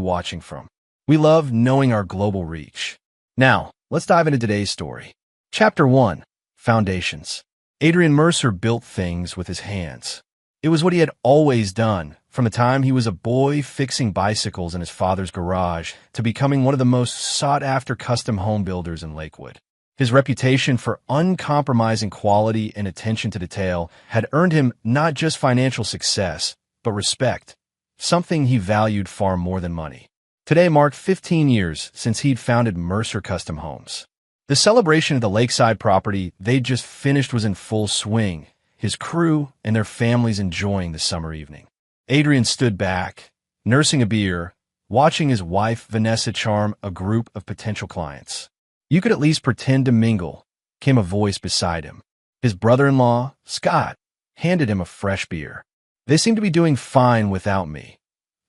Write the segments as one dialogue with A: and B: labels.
A: watching from? We love knowing our global reach. Now, let's dive into today's story. Chapter 1. Foundations. Adrian Mercer built things with his hands. It was what he had always done, from the time he was a boy fixing bicycles in his father's garage to becoming one of the most sought-after custom home builders in Lakewood. His reputation for uncompromising quality and attention to detail had earned him not just financial success, but respect, something he valued far more than money. Today marked 15 years since he'd founded Mercer Custom Homes. The celebration of the lakeside property they'd just finished was in full swing, his crew and their families enjoying the summer evening. Adrian stood back, nursing a beer, watching his wife Vanessa charm a group of potential clients. "You could at least pretend to mingle," came a voice beside him. His brother-in-law, Scott, handed him a fresh beer. "They seem to be doing fine without me,"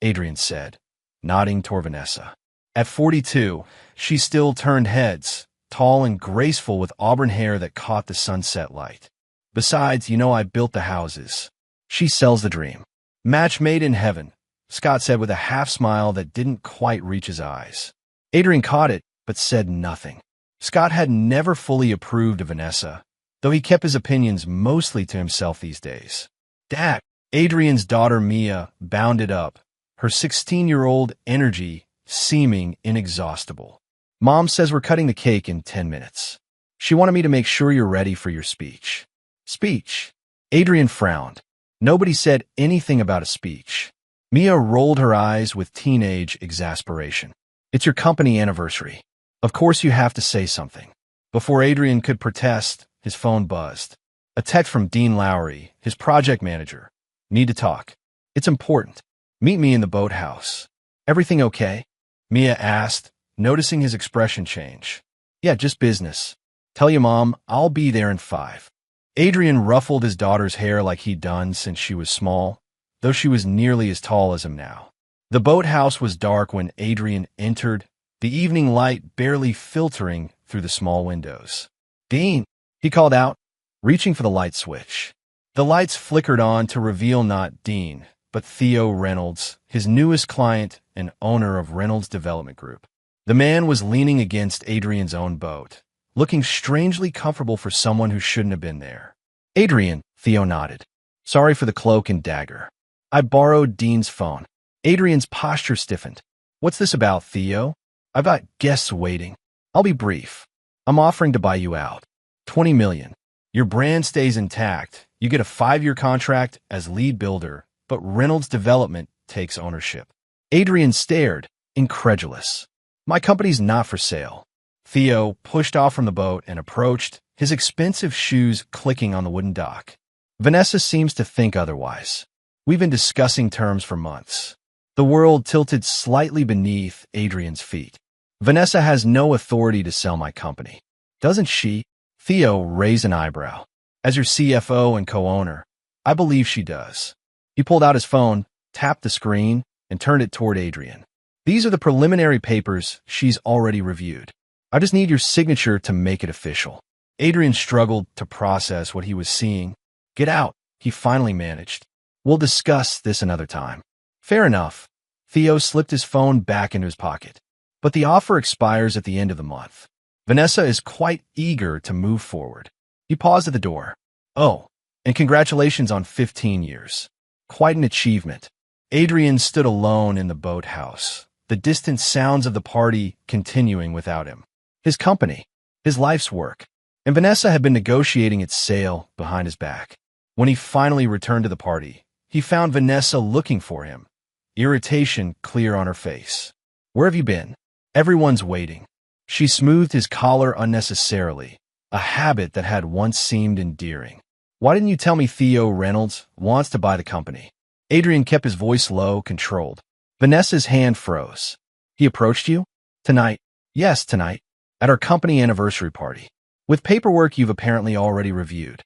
A: Adrian said, nodding toward Vanessa. At 42, she still turned heads, tall and graceful with auburn hair that caught the sunset light. "Besides, I built the houses." She sells the dream. "Match made in heaven," Scott said with a half-smile that didn't quite reach his eyes. Adrian caught it, but said nothing. Scott had never fully approved of Vanessa, though he kept his opinions mostly to himself these days. "Dad," Adrian's daughter Mia bounded up, her 16-year-old energy seeming inexhaustible. "Mom says we're cutting the cake in 10 minutes. She wanted me to make sure you're ready for your speech." "Speech?" Adrian frowned. Nobody said anything about a speech. Mia rolled her eyes with teenage exasperation. "It's your company anniversary. Of course you have to say something." Before Adrian could protest, his phone buzzed. A text from Dean Lowry, his project manager. "Need to talk. It's important. Meet me in the boathouse." "Everything okay?" Mia asked, noticing his expression change. "Yeah, just business. Tell your mom I'll be there in 5. Adrian ruffled his daughter's hair like he'd done since she was small, though she was nearly as tall as him now. The boathouse was dark when Adrian entered, the evening light barely filtering through the small windows. "Dean," he called out, reaching for the light switch. The lights flickered on to reveal not Dean, but Theo Reynolds, his newest client and owner of Reynolds Development Group. The man was leaning against Adrian's own boat, looking strangely comfortable for someone who shouldn't have been there. "Adrian," Theo nodded. "Sorry for the cloak and dagger. I borrowed Dean's phone." Adrian's posture stiffened. "What's this about, Theo? I've got guests waiting." "I'll be brief. I'm offering to buy you out. $20 million. Your brand stays intact. You get a 5-year contract as lead builder, but Reynolds Development takes ownership." Adrian stared, incredulous. "My company's not for sale." Theo pushed off from the boat and approached, his expensive shoes clicking on the wooden dock. "Vanessa seems to think otherwise. We've been discussing terms for months." The world tilted slightly beneath Adrian's feet. "Vanessa has no authority to sell my company." "Doesn't she?" Theo raised an eyebrow. "As your CFO and co-owner, I believe she does." He pulled out his phone, tapped the screen, and turned it toward Adrian. "These are the preliminary papers she's already reviewed. I just need your signature to make it official." Adrian struggled to process what he was seeing. "Get out," he finally managed. "We'll discuss this another time." "Fair enough." Theo slipped his phone back into his pocket. "But the offer expires at the end of the month. Vanessa is quite eager to move forward." He paused at the door. "Oh, and congratulations on 15 years. Quite an achievement." Adrian stood alone in the boathouse, the distant sounds of the party continuing without him. His company, his life's work, and Vanessa had been negotiating its sale behind his back. When he finally returned to the party, he found Vanessa looking for him, irritation clear on her face. "Where have you been?" "Everyone's waiting." She smoothed his collar unnecessarily, a habit that had once seemed endearing. "Why didn't you tell me Theo Reynolds wants to buy the company?" Adrian kept his voice low, controlled. Vanessa's hand froze. "He approached you?" "Tonight." "Yes, tonight. At our company anniversary party. With paperwork you've apparently already reviewed."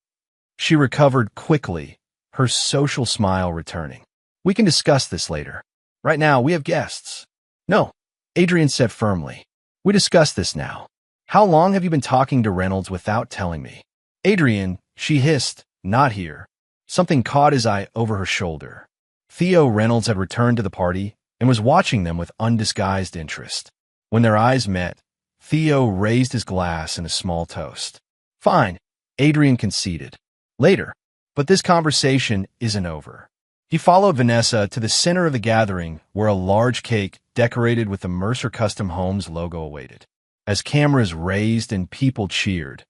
A: She recovered quickly, her social smile returning. "We can discuss this later. Right now, we have guests." "No," Adrian said firmly. "We discuss this now. How long have you been talking to Reynolds without telling me?" "Adrian," she hissed, "not here." Something caught his eye over her shoulder. Theo Reynolds had returned to the party, and was watching them with undisguised interest. When their eyes met, Theo raised his glass in a small toast. Fine, Adrian conceded. Later. But this conversation isn't over. He followed Vanessa to the center of the gathering where a large cake decorated with the Mercer Custom Homes logo awaited. As cameras raised and people cheered,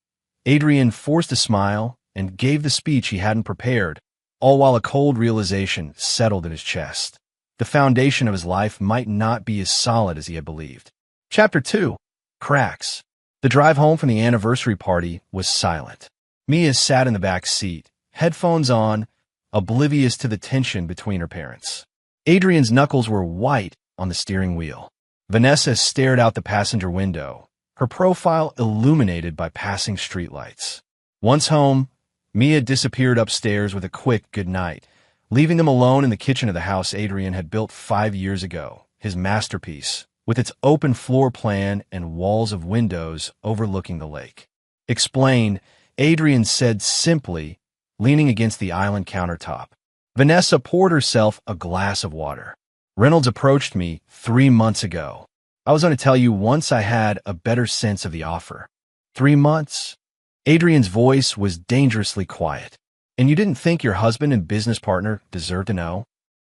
A: Adrian forced a smile and gave the speech he hadn't prepared, all while a cold realization settled in his chest. The foundation of his life might not be as solid as he had believed. Chapter 2. Cracks. The drive home from the anniversary party was silent. Mia sat in the back seat, headphones on, oblivious to the tension between her parents. Adrian's knuckles were white on the steering wheel. Vanessa stared out the passenger window, her profile illuminated by passing streetlights. Once home, Mia disappeared upstairs with a quick goodnight, leaving them alone in the kitchen of the house Adrian had built 5 years ago, his masterpiece, with its open floor plan and walls of windows overlooking the lake. Explain, Adrian said simply, leaning against the island countertop. Vanessa poured herself a glass of water. Reynolds approached me 3 months ago. I was going to tell you once I had a better sense of the offer. 3 months? Adrian's voice was dangerously quiet. And you didn't think your husband and business partner deserved to know?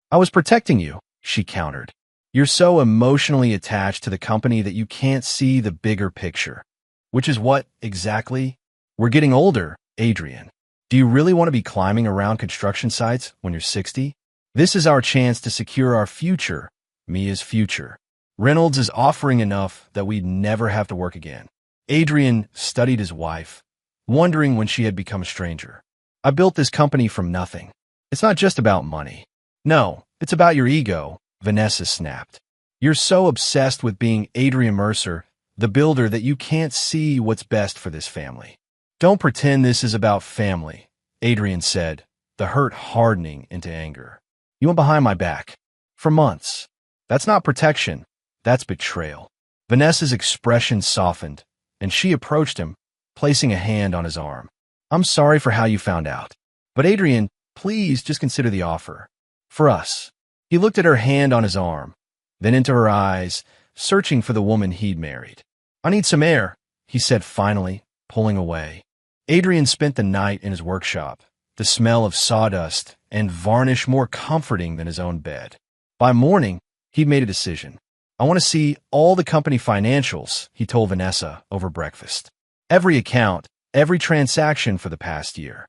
A: I was protecting you, she countered. You're so emotionally attached to the company that you can't see the bigger picture. Which is what, exactly? We're getting older, Adrian. Do you really want to be climbing around construction sites when you're 60? This is our chance to secure our future, Mia's future. Reynolds is offering enough that we'd never have to work again. Adrian studied his wife, wondering when she had become a stranger. I built this company from nothing. It's not just about money. No, it's about your ego, Vanessa snapped. You're so obsessed with being Adrian Mercer, the builder, that you can't see what's best for this family. Don't pretend this is about family, Adrian said, the hurt hardening into anger. You went behind my back. For months. That's not protection. That's betrayal. Vanessa's expression softened, and she approached him, placing a hand on his arm. I'm sorry for how you found out. But Adrian, please just consider the offer. For us. He looked at her hand on his arm, then into her eyes, searching for the woman he'd married. I need some air, he said finally, pulling away. Adrian spent the night in his workshop, the smell of sawdust and varnish more comforting than his own bed. By morning, he'd made a decision. I want to see all the company financials, he told Vanessa over breakfast. Every account, every transaction for the past year.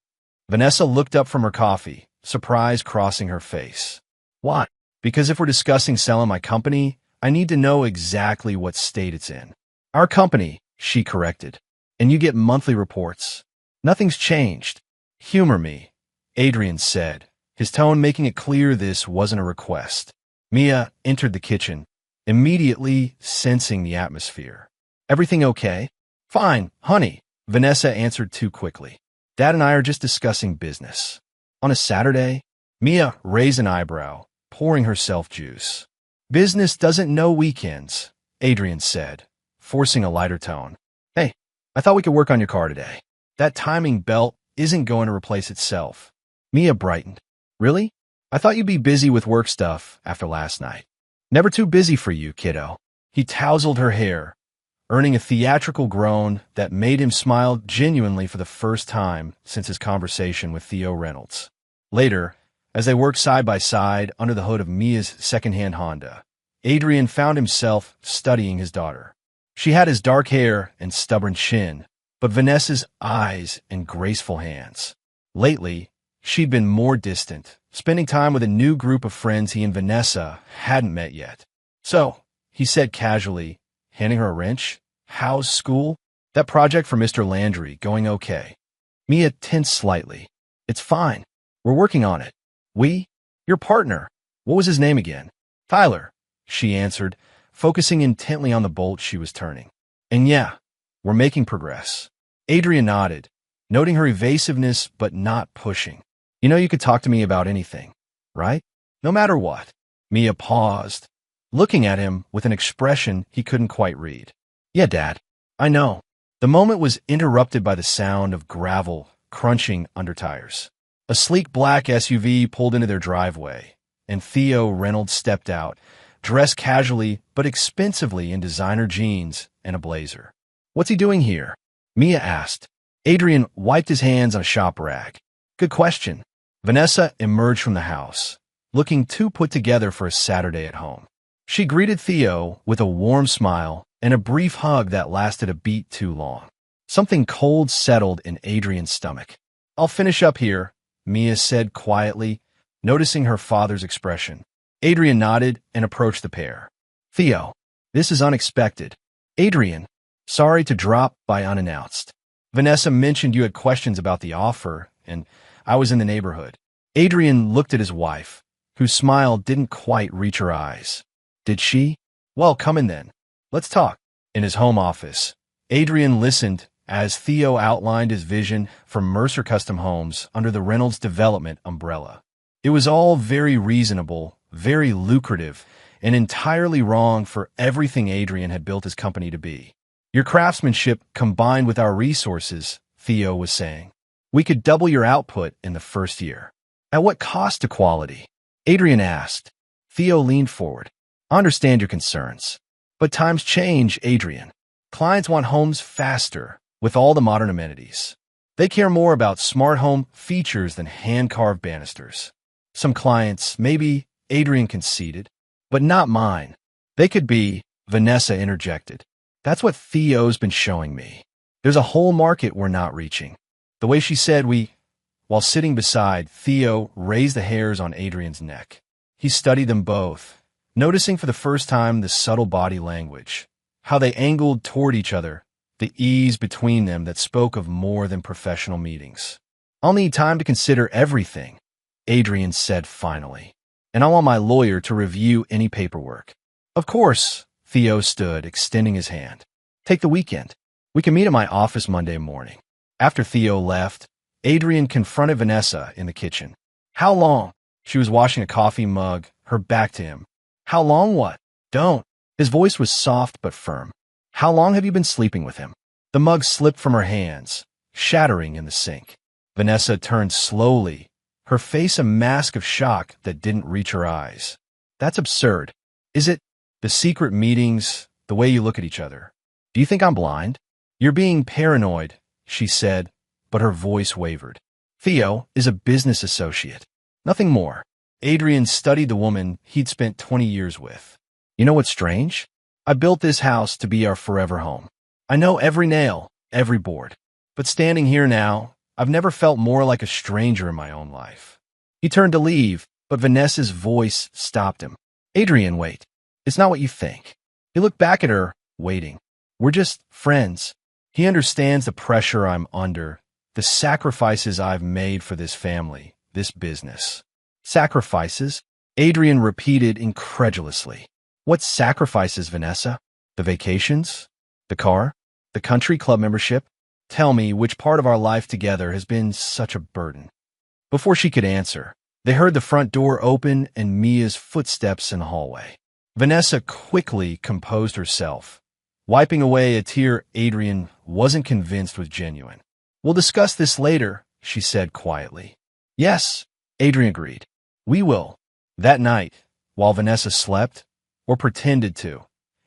A: Vanessa looked up from her coffee, surprise crossing her face. Why? Because if we're discussing selling my company, I need to know exactly what state it's in. Our company, she corrected. And you get monthly reports. Nothing's changed. Humor me, Adrian said, his tone making it clear this wasn't a request. Mia entered the kitchen, immediately sensing the atmosphere. Everything okay? Fine, honey, Vanessa answered too quickly. Dad and I are just discussing business. On a Saturday? Mia raised an eyebrow, pouring herself juice. Business doesn't know weekends, Adrian said, forcing a lighter tone. Hey, I thought we could work on your car today. That timing belt isn't going to replace itself. Mia brightened. Really? I thought you'd be busy with work stuff after last night. Never too busy for you, kiddo. He tousled her hair, earning a theatrical groan that made him smile genuinely for the first time since his conversation with Theo Reynolds. Later, as they worked side by side under the hood of Mia's secondhand Honda, Adrian found himself studying his daughter. She had his dark hair and stubborn chin, but Vanessa's eyes and graceful hands. Lately, she'd been more distant, spending time with a new group of friends he and Vanessa hadn't met yet. So, he said casually, handing her a wrench, how's school? That project for Mr. Landry going okay? Mia tensed slightly. It's fine. We're working on it. We? Your partner. What was his name again? Tyler, she answered, focusing intently on the bolt she was turning. And yeah, we're making progress. Adrian nodded, noting her evasiveness but not pushing. You know you could talk to me about anything, right? No matter what. Mia paused, looking at him with an expression he couldn't quite read. Yeah, Dad. I know. The moment was interrupted by the sound of gravel crunching under tires. A sleek black SUV pulled into their driveway, and Theo Reynolds stepped out, dressed casually but expensively in designer jeans and a blazer. "What's he doing here?" Mia asked. Adrian wiped his hands on a shop rag. "Good question." Vanessa emerged from the house, looking too put together for a Saturday at home. She greeted Theo with a warm smile and a brief hug that lasted a beat too long. Something cold settled in Adrian's stomach. "I'll finish up here," Mia said quietly, noticing her father's expression. Adrian nodded and approached the pair. "Theo, this is unexpected." "Adrian, sorry to drop by unannounced. Vanessa mentioned you had questions about the offer, and I was in the neighborhood." Adrian looked at his wife, whose smile didn't quite reach her eyes. "Did she? Well, come in then. Let's talk." In his home office, Adrian listened as Theo outlined his vision for Mercer Custom Homes under the Reynolds Development umbrella. It was all very reasonable, very lucrative, and entirely wrong for everything Adrian had built his company to be. "Your craftsmanship combined with our resources," Theo was saying. "We could double your output in the first year." "At what cost to quality?" Adrian asked. Theo leaned forward. "I understand your concerns. But times change, Adrian. Clients want homes faster, with all the modern amenities. They care more about smart home features than hand-carved banisters." "Some clients, maybe," Adrian conceded, "but not mine." "They could be," Vanessa interjected. "That's what Theo's been showing me. There's a whole market we're not reaching." The way she said while sitting beside, Theo raised the hairs on Adrian's neck. He studied them both, noticing for the first time the subtle body language, how they angled toward each other, the ease between them that spoke of more than professional meetings. "I'll need time to consider everything," Adrian said finally, "and I want my lawyer to review any paperwork." "Of course," Theo stood, extending his hand. "Take the weekend. We can meet at my office Monday morning." After Theo left, Adrian confronted Vanessa in the kitchen. "How long?" She was washing a coffee mug, her back to him. "How long what?" "Don't." His voice was soft but firm. "How long have you been sleeping with him?" The mug slipped from her hands, shattering in the sink. Vanessa turned slowly, her face a mask of shock that didn't reach her eyes. "That's absurd." "Is it? The secret meetings, the way you look at each other. Do you think I'm blind?" "You're being paranoid," she said, but her voice wavered. "Theo is a business associate. Nothing more." Adrian studied the woman he'd spent 20 years with. "You know what's strange? I built this house to be our forever home. I know every nail, every board. But standing here now, I've never felt more like a stranger in my own life." He turned to leave, but Vanessa's voice stopped him. "Adrian, wait. It's not what you think." He looked back at her, waiting. "We're just friends. He understands the pressure I'm under, the sacrifices I've made for this family, this business." "Sacrifices?" Adrian repeated incredulously. "What sacrifices, Vanessa? The vacations? The car? The country club membership? Tell me which part of our life together has been such a burden." Before she could answer, they heard the front door open and Mia's footsteps in the hallway. Vanessa quickly composed herself, wiping away a tear Adrian wasn't convinced was genuine. "We'll discuss this later," she said quietly. "Yes," Adrian agreed. "We will." That night, while Vanessa slept, or pretended to,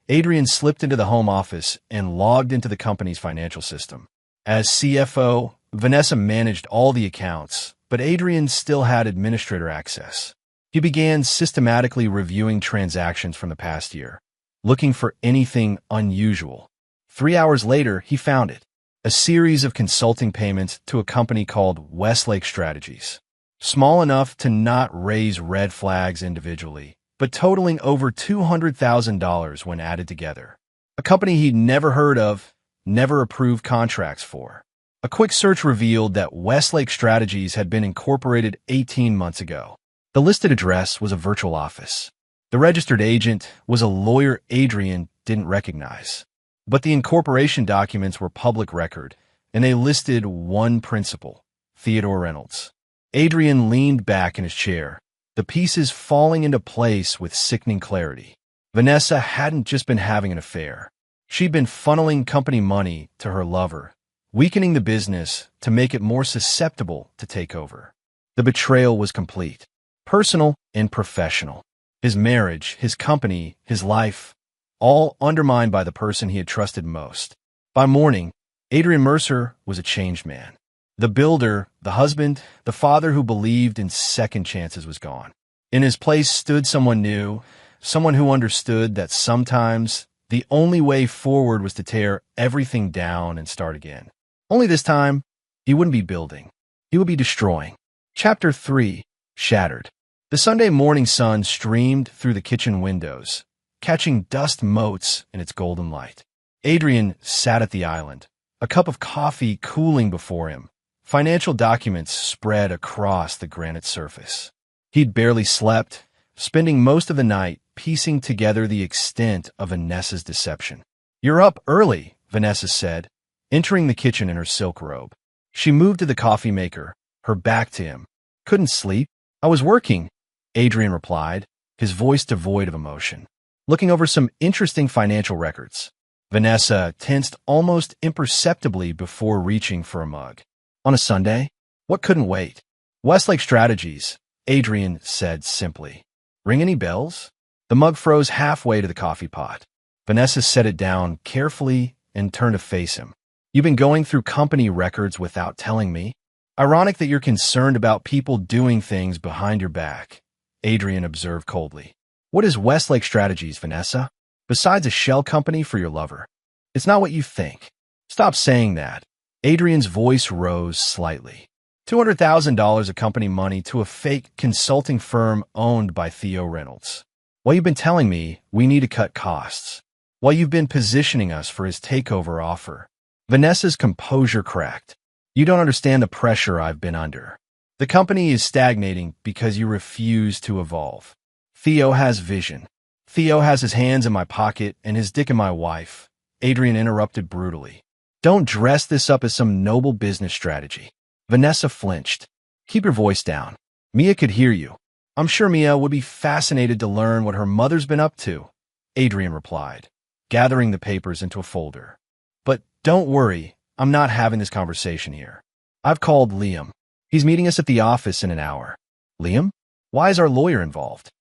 A: Adrian slipped into the home office and logged into the company's financial system. As CFO, Vanessa managed all the accounts, but Adrian still had administrator access. He began systematically reviewing transactions from the past year, looking for anything unusual. 3 hours later, he found it. A series of consulting payments to a company called Westlake Strategies. Small enough to not raise red flags individually, but totaling over $200,000 when added together. A company he'd never heard of, never approved contracts for. A quick search revealed that Westlake Strategies had been incorporated 18 months ago. The listed address was a virtual office. The registered agent was a lawyer Adrian didn't recognize. But the incorporation documents were public record, and they listed one principal, Theodore Reynolds. Adrian leaned back in his chair, the pieces falling into place with sickening clarity. Vanessa hadn't just been having an affair. She'd been funneling company money to her lover, weakening the business to make it more susceptible to take over. The betrayal was complete, personal and professional. His marriage, his company, his life, all undermined by the person he had trusted most. By morning, Adrian Mercer was a changed man. The builder, the husband, the father who believed in second chances was gone. In his place stood someone new, someone who understood that sometimes the only way forward was to tear everything down and start again. Only this time, he wouldn't be building. He would be destroying. Chapter 3. Shattered. The Sunday morning sun streamed through the kitchen windows, catching dust motes in its golden light. Adrian sat at the island, a cup of coffee cooling before him. Financial documents spread across the granite surface. He'd barely slept, spending most of the night piecing together the extent of Vanessa's deception. "You're up early," Vanessa said, entering the kitchen in her silk robe. She moved to the coffee maker, her back to him. "Couldn't sleep? I was working," Adrian replied, his voice devoid of emotion. "Looking over some interesting financial records." Vanessa tensed almost imperceptibly before reaching for a mug. "On a Sunday? What couldn't wait?" "Westlake Strategies," Adrian said simply. "Ring any bells?" The mug froze halfway to the coffee pot. Vanessa set it down carefully and turned to face him. "You've been going through company records without telling me? Ironic that you're concerned about people doing things behind your back," Adrian observed coldly. "What is Westlake Strategies, Vanessa? Besides a shell company for your lover. It's not what you think." "Stop saying that." Adrian's voice rose slightly. $200,000 of company money to a fake consulting firm owned by Theo Reynolds. While you've been telling me we need to cut costs. While you've been positioning us for his takeover offer. Vanessa's composure cracked. "You don't understand the pressure I've been under. The company is stagnating because you refuse to evolve. Theo has vision. Theo has his hands in my pocket and his dick in my wife," Adrian interrupted brutally. "Don't dress this up as some noble business strategy." Vanessa flinched. "Keep your voice down. Mia could hear you." "I'm sure Mia would be fascinated to learn what her mother's been up to," Adrian replied, gathering the papers into a folder. "But don't worry, I'm not having this conversation here. I've called Liam. He's meeting us at the office in an hour." "Liam? Why is our lawyer involved?"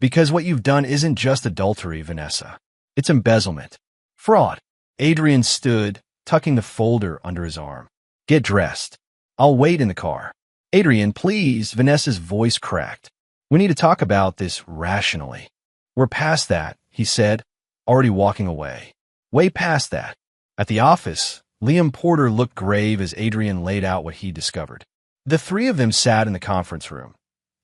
A: "Because what you've done isn't just adultery, Vanessa. It's embezzlement. Fraud." Adrian stood, tucking the folder under his arm. "Get dressed. I'll wait in the car." "Adrian, please," Vanessa's voice cracked. "We need to talk about this rationally." "We're past that," he said, already walking away. "Way past that." At the office, Liam Porter looked grave as Adrian laid out what he discovered. The three of them sat in the conference room.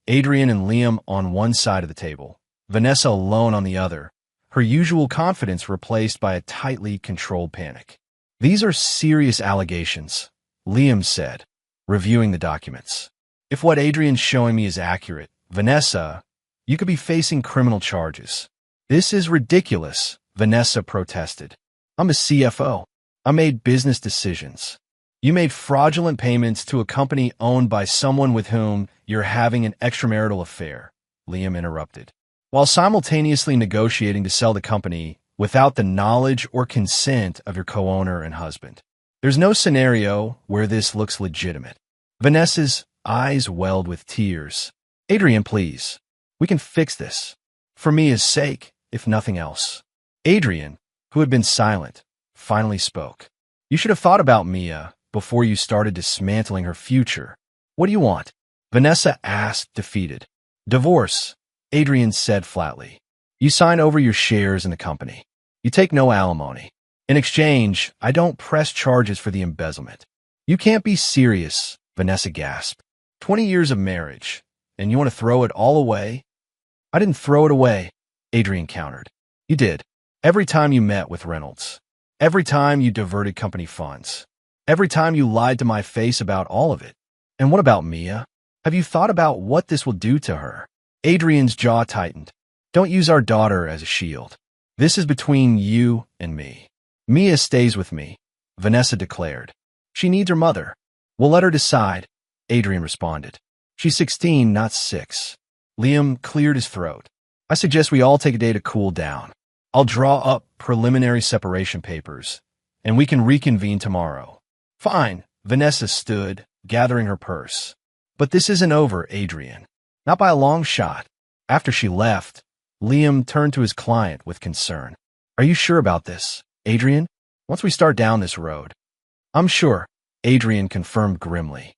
A: Adrian and Liam on one side of the table, Vanessa alone on the other, her usual confidence replaced by a tightly controlled panic. "These are serious allegations," Liam said, reviewing the documents. "If what Adrian's showing me is accurate, Vanessa, you could be facing criminal charges." "This is ridiculous," Vanessa protested. "I'm a CFO. I made business decisions. You made fraudulent payments to a company owned by someone with whom you're having an extramarital affair," Liam interrupted, "while simultaneously negotiating to sell the company without the knowledge or consent of your co-owner and husband. There's no scenario where this looks legitimate." Vanessa's eyes welled with tears. "Adrian, please. We can fix this. For Mia's sake, if nothing else." Adrian, who had been silent, finally spoke. "You should have thought about Mia before you started dismantling her future. What do you want?" Vanessa asked, defeated. "Divorce," Adrian said flatly. "You sign over your shares in the company. You take no alimony. In exchange, I don't press charges for the embezzlement." "You can't be serious," Vanessa gasped. 20 years of marriage, and you want to throw it all away?" "I didn't throw it away," Adrian countered. "You did. Every time you met with Reynolds. Every time you diverted company funds. Every time you lied to my face about all of it. And what about Mia? Have you thought about what this will do to her?" Adrian's jaw tightened. "Don't use our daughter as a shield. This is between you and me." "Mia stays with me," Vanessa declared. "She needs her mother." "We'll let her decide," Adrian responded. "She's 16, not 6. Liam cleared his throat. "I suggest we all take a day to cool down. I'll draw up preliminary separation papers, and we can reconvene tomorrow." "Fine," Vanessa stood, gathering her purse. "But this isn't over, Adrian. Not by a long shot. After she left, Liam turned to his client with concern. Are you sure about this, Adrian? Once we start down this road. I'm sure, Adrian confirmed grimly.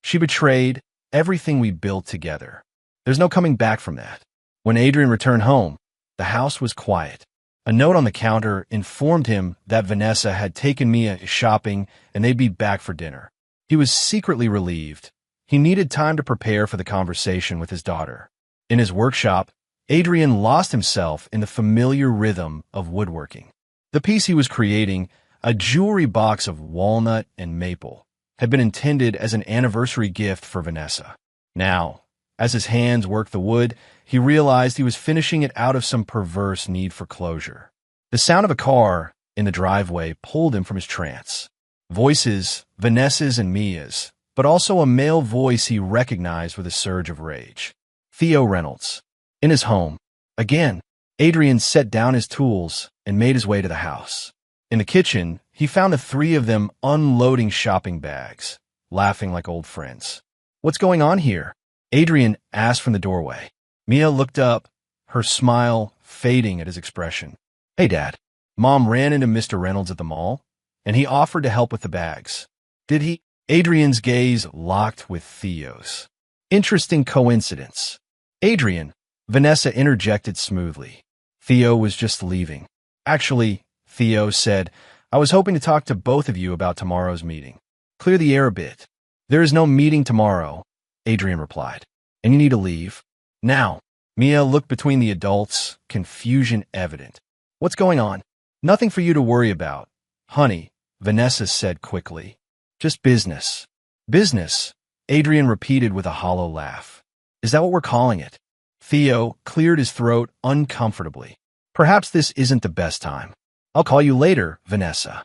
A: She betrayed everything we built together. There's no coming back from that. When Adrian returned home, the house was quiet. A note on the counter informed him that Vanessa had taken Mia shopping and they'd be back for dinner. He was secretly relieved. He needed time to prepare for the conversation with his daughter. In his workshop, Adrian lost himself in the familiar rhythm of woodworking. The piece he was creating, a jewelry box of walnut and maple, had been intended as an anniversary gift for Vanessa. Now, as his hands worked the wood, he realized he was finishing it out of some perverse need for closure. The sound of a car in the driveway pulled him from his trance. Voices, Vanessa's and Mia's, but also a male voice he recognized with a surge of rage. Theo Reynolds. In his home. Again, Adrian set down his tools and made his way to the house. In the kitchen, he found the three of them unloading shopping bags, laughing like old friends. What's going on here? Adrian asked from the doorway. Mia looked up, her smile fading at his expression. Hey, Dad. Mom ran into Mr. Reynolds at the mall, and he offered to help with the bags. Did he? Adrian's gaze locked with Theo's. Interesting coincidence. Adrian, Vanessa interjected smoothly. Theo was just leaving. Actually, Theo said, I was hoping to talk to both of you about tomorrow's meeting. Clear the air a bit. There is no meeting tomorrow, Adrian replied. And you need to leave. Now. Mia looked between the adults, confusion evident. What's going on? Nothing for you to worry about. Honey, Vanessa said quickly. Just business. Business, Adrian repeated with a hollow laugh. Is that what we're calling it? Theo cleared his throat uncomfortably. Perhaps this isn't the best time. I'll call you later, Vanessa.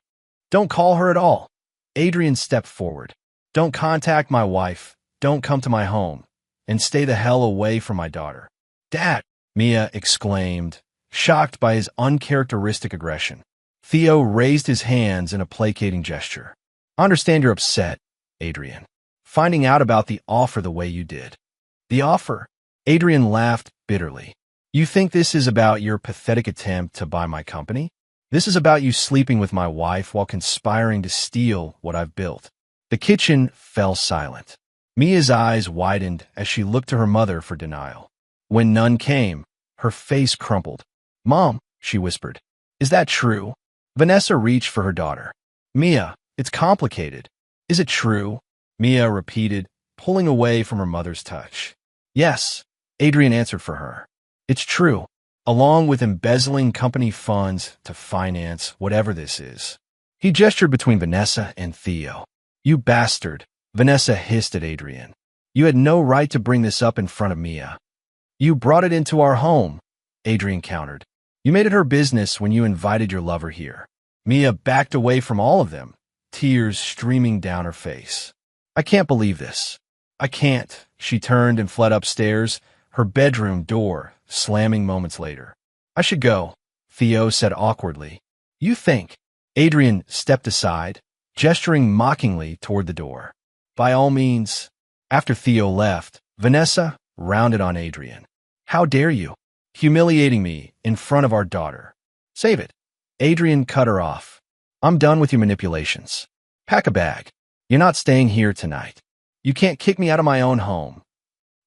A: Don't call her at all. Adrian stepped forward. Don't contact my wife. Don't come to my home. And stay the hell away from my daughter. Dad, Mia exclaimed, shocked by his uncharacteristic aggression. Theo raised his hands in a placating gesture. I understand you're upset, Adrian, finding out about the offer the way you did. The offer? Adrian laughed bitterly. You think this is about your pathetic attempt to buy my company? This is about you sleeping with my wife while conspiring to steal what I've built. The kitchen fell silent. Mia's eyes widened as she looked to her mother for denial. When none came, her face crumpled. Mom, she whispered. Is that true? Vanessa reached for her daughter. Mia, it's complicated. Is it true? Mia repeated, pulling away from her mother's touch. Yes, Adrian answered for her. It's true, along with embezzling company funds to finance whatever this is. He gestured between Vanessa and Theo. You bastard, Vanessa hissed at Adrian. You had no right to bring this up in front of Mia. You brought it into our home, Adrian countered. You made it her business when you invited your lover here. Mia backed away from all of them, tears streaming down her face. I can't believe this. I can't. She turned and fled upstairs, her bedroom door slamming moments later. I should go, Theo said awkwardly. You think? Adrian stepped aside, gesturing mockingly toward the door. By all means. After Theo left, Vanessa rounded on Adrian. How dare you? Humiliating me in front of our daughter. Save it. Adrian cut her off. I'm done with your manipulations. Pack a bag. You're not staying here tonight. You can't kick me out of my own home.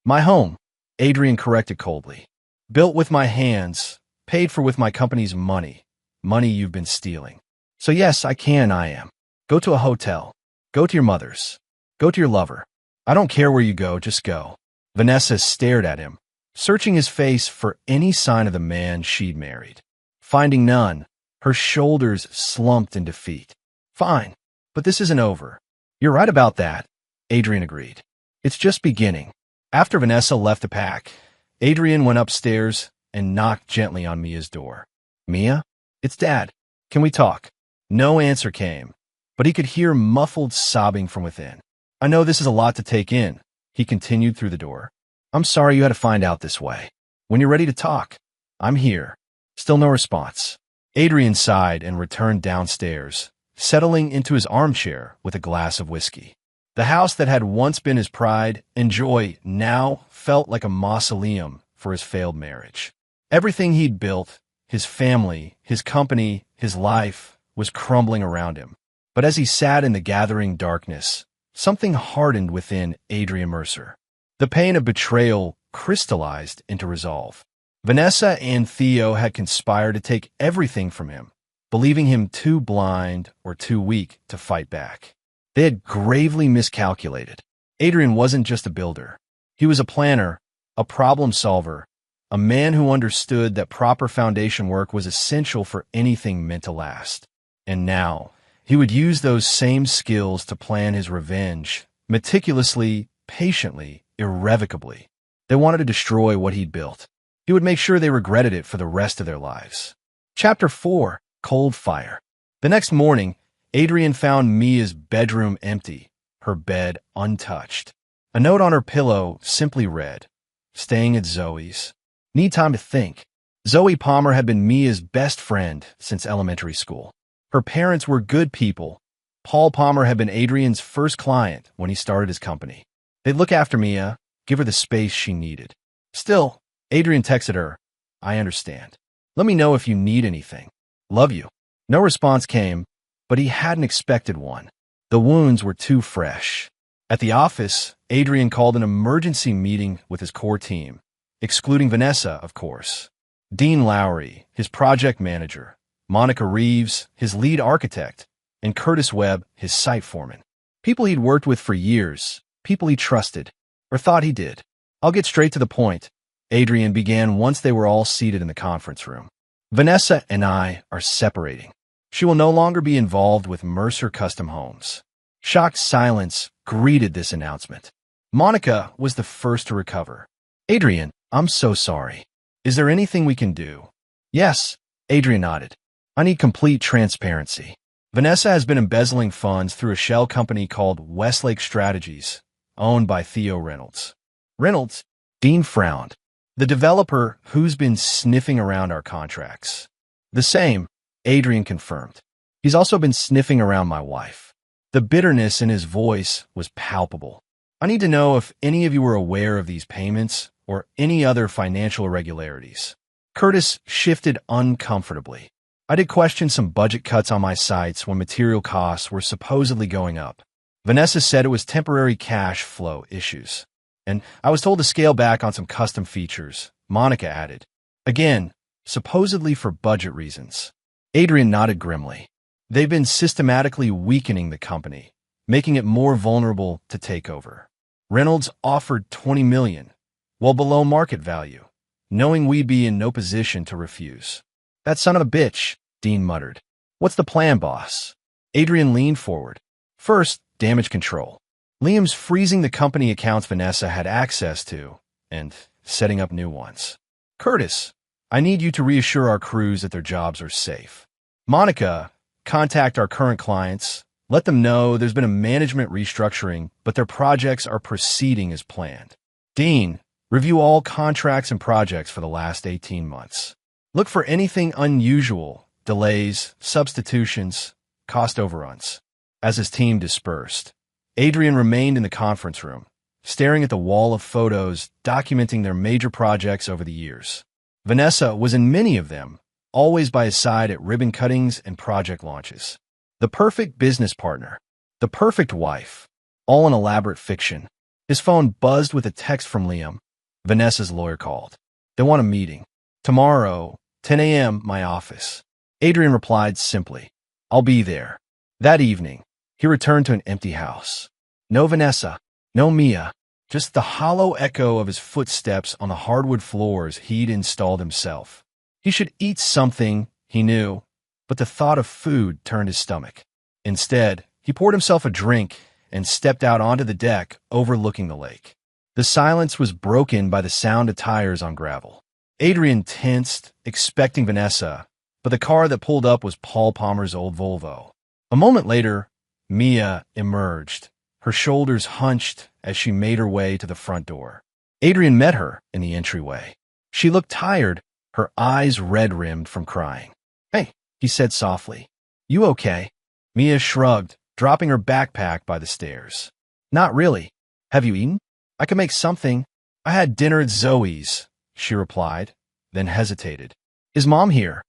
A: My home, Adrian corrected coldly. Built with my hands, paid for with my company's money. Money you've been stealing. So yes, I am. Go to a hotel. Go to your mother's. Go to your lover. I don't care where you go, just go. Vanessa stared at him, searching his face for any sign of the man she'd married. Finding none, her shoulders slumped in defeat. Fine, but this isn't over. You're right about that, Adrian agreed. It's just beginning. After Vanessa left the pack, Adrian went upstairs and knocked gently on Mia's door. Mia? It's Dad. Can we talk? No answer came, but he could hear muffled sobbing from within. I know this is a lot to take in, he continued through the door. I'm sorry you had to find out this way. When you're ready to talk, I'm here. Still no response. Adrian sighed and returned downstairs, settling into his armchair with a glass of whiskey. The house that had once been his pride and joy now felt like a mausoleum for his failed marriage. Everything he'd built, his family, his company, his life, was crumbling around him. But as he sat in the gathering darkness, something hardened within Adrian Mercer. The pain of betrayal crystallized into resolve. Vanessa and Theo had conspired to take everything from him, believing him too blind or too weak to fight back. They had gravely miscalculated. Adrian wasn't just a builder. He was a planner, a problem solver, a man who understood that proper foundation work was essential for anything meant to last. And now, he would use those same skills to plan his revenge, meticulously, patiently, irrevocably. They wanted to destroy what he'd built. He would make sure they regretted it for the rest of their lives. Chapter 4. Cold Fire. The next morning, Adrian found Mia's bedroom empty, her bed untouched. A note on her pillow simply read, "Staying at Zoe's. Need time to think." Zoe Palmer had been Mia's best friend since elementary school. Her parents were good people. Paul Palmer had been Adrian's first client when he started his company. They'd look after Mia, give her the space she needed. Still, Adrian texted her, "I understand. Let me know if you need anything. Love you." No response came, but he hadn't expected one. The wounds were too fresh. At the office, Adrian called an emergency meeting with his core team, excluding Vanessa, of course. Dean Lowry, his project manager, Monica Reeves, his lead architect, and Curtis Webb, his site foreman. People he'd worked with for years, people he trusted, or thought he did. "I'll get straight to the point," Adrian began once they were all seated in the conference room. "Vanessa and I are separating. She will no longer be involved with Mercer Custom Homes." Shocked silence greeted this announcement. Monica was the first to recover. "Adrian, I'm so sorry. Is there anything we can do?" "Yes," Adrian nodded. "I need complete transparency. Vanessa has been embezzling funds through a shell company called Westlake Strategies, owned by Theo Reynolds." "Reynolds?" Dean frowned. "The developer who's been sniffing around our contracts." "The same," Adrian confirmed. "He's also been sniffing around my wife." The bitterness in his voice was palpable. "I need to know if any of you were aware of these payments or any other financial irregularities." Curtis shifted uncomfortably. "I did question some budget cuts on my sites when material costs were supposedly going up. Vanessa said it was temporary cash flow issues. And I was told to scale back on some custom features," Monica added. "Again, supposedly for budget reasons." Adrian nodded grimly. "They've been systematically weakening the company, making it more vulnerable to takeover. Reynolds offered $20 million, well below market value, knowing we'd be in no position to refuse." "That son of a bitch," Dean muttered. "What's the plan, boss?" Adrian leaned forward. "First, damage control. Liam's freezing the company accounts Vanessa had access to and setting up new ones. Curtis, I need you to reassure our crews that their jobs are safe. Monica, contact our current clients. Let them know there's been a management restructuring, but their projects are proceeding as planned. Dean, review all contracts and projects for the last 18 months. Look for anything unusual, delays, substitutions, cost overruns." As his team dispersed, Adrian remained in the conference room, staring at the wall of photos documenting their major projects over the years. Vanessa was in many of them, always by his side at ribbon cuttings and project launches. The perfect business partner, the perfect wife, all an elaborate fiction. His phone buzzed with a text from Liam. Vanessa's lawyer called. "They want a meeting. Tomorrow, 10 a.m., my office." Adrian replied simply, "I'll be there." That evening, he returned to an empty house. No Vanessa, no Mia, just the hollow echo of his footsteps on the hardwood floors he'd installed himself. He should eat something, he knew, but the thought of food turned his stomach. Instead, he poured himself a drink and stepped out onto the deck overlooking the lake. The silence was broken by the sound of tires on gravel. Adrian tensed, expecting Vanessa, but the car that pulled up was Paul Palmer's old Volvo. A moment later, Mia emerged, her shoulders hunched as she made her way to the front door. Adrian met her in the entryway. She looked tired, her eyes red-rimmed from crying. "Hey," he said softly. "You okay?" Mia shrugged, dropping her backpack by the stairs. "Not really. Have you eaten? I can make something. I had dinner at Zoe's," she replied, then hesitated. Is Mom here?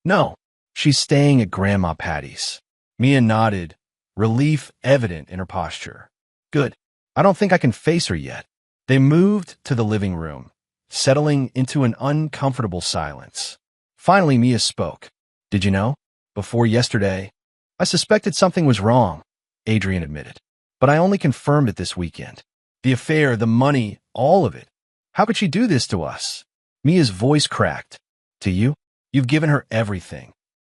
A: No, she's staying at Grandma Patty's. Mia nodded, relief evident in her posture. Good. I don't think I can face her yet. They moved to the living room, settling into an uncomfortable silence. Finally, Mia spoke. Did you know? Before yesterday, I suspected something was wrong, Adrian admitted. But I only confirmed it this weekend. The affair, the money, all of it. How could she do this to us? Mia's voice cracked. To you? You've given her everything.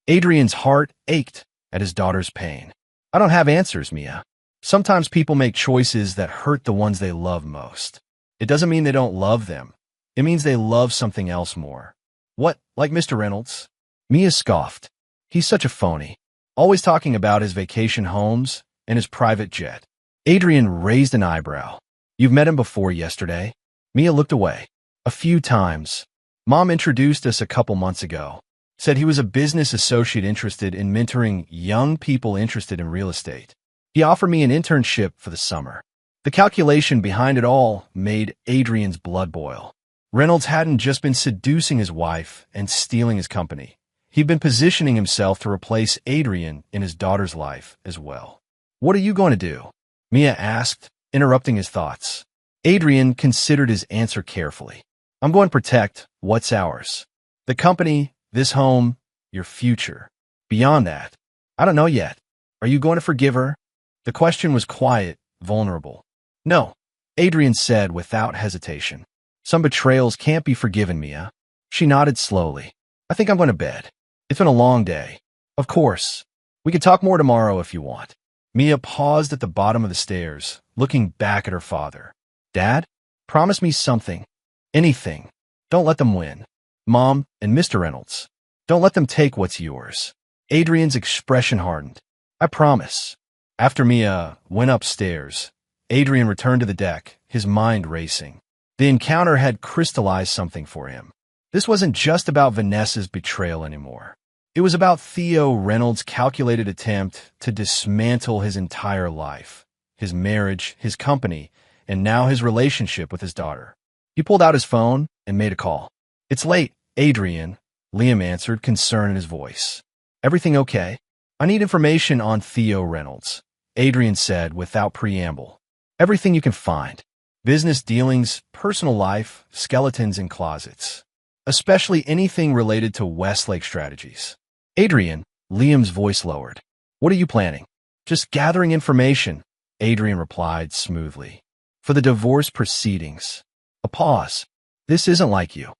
A: Adrian's heart ached at his daughter's pain. I don't have answers, Mia. Sometimes people make choices that hurt the ones they love most. It doesn't mean they don't love them. It means they love something else more. What, like Mr. Reynolds? Mia scoffed. He's such a phony, always talking about his vacation homes and his private jet. Adrian raised an eyebrow. You've met him before yesterday? Mia looked away. A few times. Mom introduced us a couple months ago. Said he was a business associate interested in mentoring young people interested in real estate. He offered me an internship for the summer. The calculation behind it all made Adrian's blood boil. Reynolds hadn't just been seducing his wife and stealing his company. He'd been positioning himself to replace Adrian in his daughter's life as well. What are you going to do? Mia asked, interrupting his thoughts. Adrian considered his answer carefully. I'm going to protect what's ours. The company, this home, your future. Beyond that, I don't know yet. Are you going to forgive her? The question was quiet, vulnerable. No, Adrian said without hesitation. Some betrayals can't be forgiven, Mia. She nodded slowly. I think I'm going to bed. It's been a long day. Of course. We can talk more tomorrow if you want. Mia paused at the bottom of the stairs, looking back at her father. Dad, promise me something. Anything. Don't let them win. Mom and Mr. Reynolds. Don't let them take what's yours. Adrian's expression hardened. I promise. After Mia went upstairs, Adrian returned to the deck, his mind racing. The encounter had crystallized something for him. This wasn't just about Vanessa's betrayal anymore. It was about Theo Reynolds' calculated attempt to dismantle his entire life, his marriage, his company, and now his relationship with his daughter. He pulled out his phone and made a call. It's late, Adrian, Liam answered, concern in his voice. Everything okay? I need information on Theo Reynolds, Adrian said without preamble. Everything you can find. Business dealings, personal life, skeletons in closets. Especially anything related to Westlake strategies. Adrian, Liam's voice lowered. What are you planning? Just gathering information, Adrian replied smoothly. For the divorce proceedings. A pause. This isn't like you.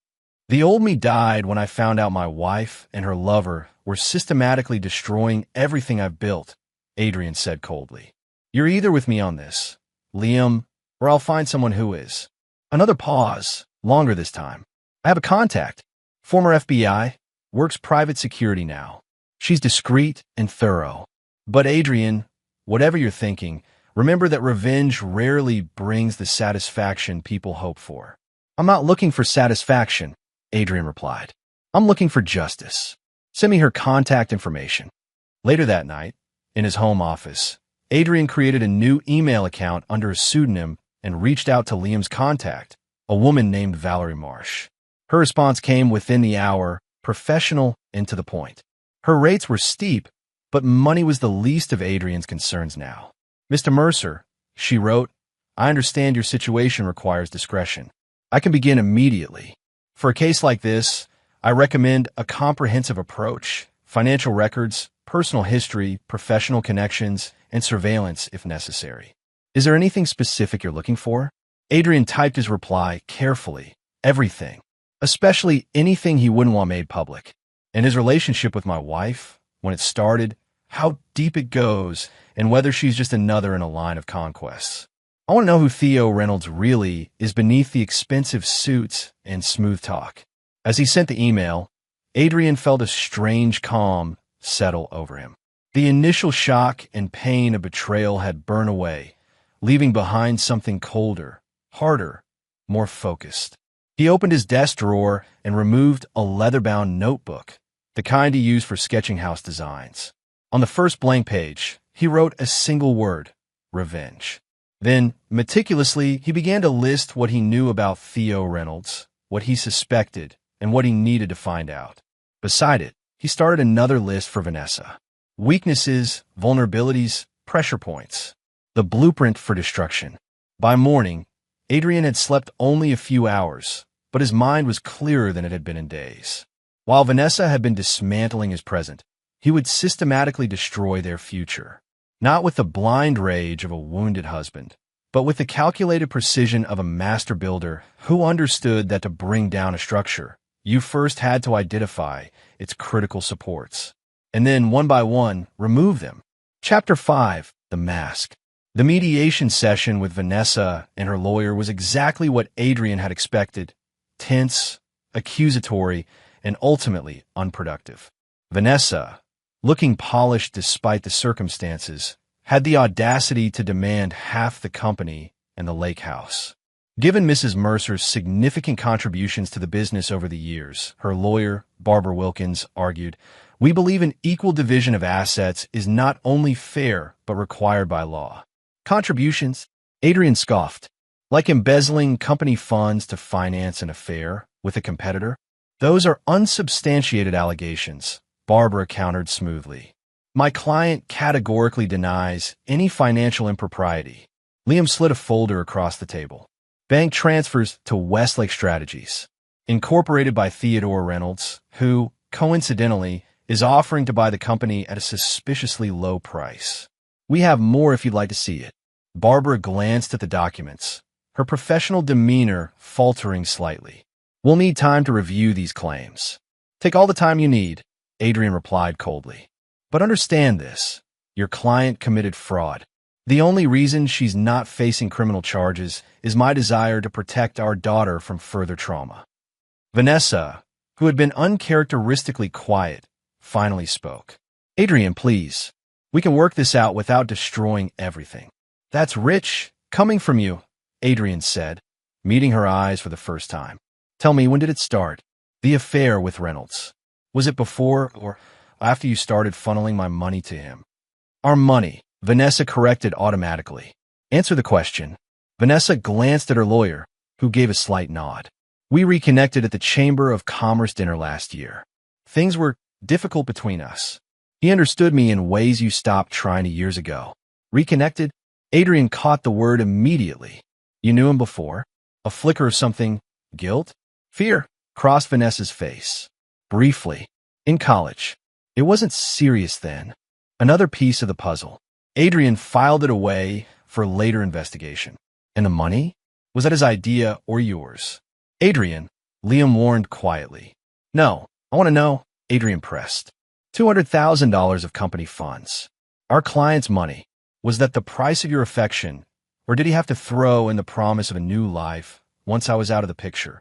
A: The old me died when I found out my wife and her lover were systematically destroying everything I've built, Adrian said coldly. You're either with me on this, Liam, or I'll find someone who is. Another pause, longer this time. I have a contact. Former FBI, works private security now. She's discreet and thorough. But Adrian, whatever you're thinking, remember that revenge rarely brings the satisfaction people hope for. I'm not looking for satisfaction, Adrian replied. I'm looking for justice. Send me her contact information. Later that night, in his home office, Adrian created a new email account under a pseudonym and reached out to Liam's contact, a woman named Valerie Marsh. Her response came within the hour, professional and to the point. Her rates were steep, but money was the least of Adrian's concerns now. Mr. Mercer, she wrote, I understand your situation requires discretion. I can begin immediately. For a case like this, I recommend a comprehensive approach, financial records, personal history, professional connections, and surveillance if necessary. Is there anything specific you're looking for? Adrian typed his reply carefully. Everything. Especially anything he wouldn't want made public. And his relationship with my wife, when it started, how deep it goes, and whether she's just another in a line of conquests. I want to know who Theo Reynolds really is beneath the expensive suits and smooth talk. As he sent the email, Adrian felt a strange calm settle over him. The initial shock and pain of betrayal had burned away, leaving behind something colder, harder, more focused. He opened his desk drawer and removed a leather-bound notebook, the kind he used for sketching house designs. On the first blank page, he wrote a single word, revenge. Then, meticulously, he began to list what he knew about Theo Reynolds, what he suspected, and what he needed to find out. Beside it, he started another list for Vanessa. Weaknesses, vulnerabilities, pressure points. The blueprint for destruction. By morning, Adrian had slept only a few hours, but his mind was clearer than it had been in days. While Vanessa had been dismantling his present, he would systematically destroy their future. Not with the blind rage of a wounded husband, but with the calculated precision of a master builder who understood that to bring down a structure, you first had to identify its critical supports, and then, one by one, remove them. Chapter 5. The Mask. The mediation session with Vanessa and her lawyer was exactly what Adrian had expected: tense, accusatory, and ultimately unproductive. Vanessa, looking polished despite the circumstances, had the audacity to demand half the company and the lake house. Given Mrs. Mercer's significant contributions to the business over the years, her lawyer, Barbara Wilkins, argued, "We believe an equal division of assets is not only fair but required by law." Contributions? Adrian scoffed. Like embezzling company funds to finance an affair with a competitor? Those are unsubstantiated allegations, Barbara countered smoothly. My client categorically denies any financial impropriety. Liam slid a folder across the table. Bank transfers to Westlake Strategies, incorporated by Theodore Reynolds, who, coincidentally, is offering to buy the company at a suspiciously low price. We have more if you'd like to see it. Barbara glanced at the documents, her professional demeanor faltering slightly. We'll need time to review these claims. Take all the time you need, Adrian replied coldly. But understand this. Your client committed fraud. The only reason she's not facing criminal charges is my desire to protect our daughter from further trauma. Vanessa, who had been uncharacteristically quiet, finally spoke. Adrian, please. We can work this out without destroying everything. That's rich, coming from you, Adrian said, meeting her eyes for the first time. Tell me, when did it start? The affair with Reynolds. Was it before or after you started funneling my money to him? Our money, Vanessa corrected automatically. Answer the question. Vanessa glanced at her lawyer, who gave a slight nod. We reconnected at the Chamber of Commerce dinner last year. Things were difficult between us. He understood me in ways you stopped trying to years ago. Reconnected? Adrian caught the word immediately. You knew him before? A flicker of something? Guilt? Fear? Crossed Vanessa's face. Briefly. In college. It wasn't serious then. Another piece of the puzzle. Adrian filed it away for later investigation. And the money? Was that his idea or yours? Adrian, Liam warned quietly. No, I want to know, Adrian pressed. $200,000 of company funds. Our client's money. Was that the price of your affection, or did he have to throw in the promise of a new life once I was out of the picture?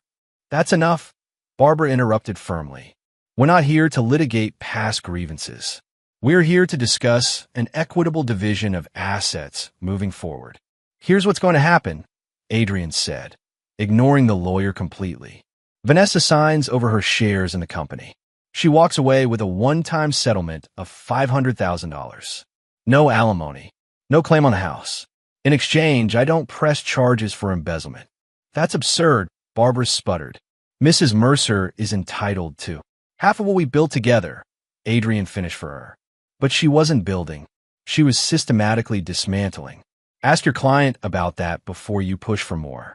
A: That's enough, Barbara interrupted firmly. We're not here to litigate past grievances. We're here to discuss an equitable division of assets moving forward. Here's what's going to happen, Adrian said, ignoring the lawyer completely. Vanessa signs over her shares in the company. She walks away with a one-time settlement of $500,000. No alimony. No claim on the house. In exchange, I don't press charges for embezzlement. That's absurd, Barbara sputtered. Mrs. Mercer is entitled to half of what we built together, Adrian finished for her. But she wasn't building. She was systematically dismantling. Ask your client about that before you push for more.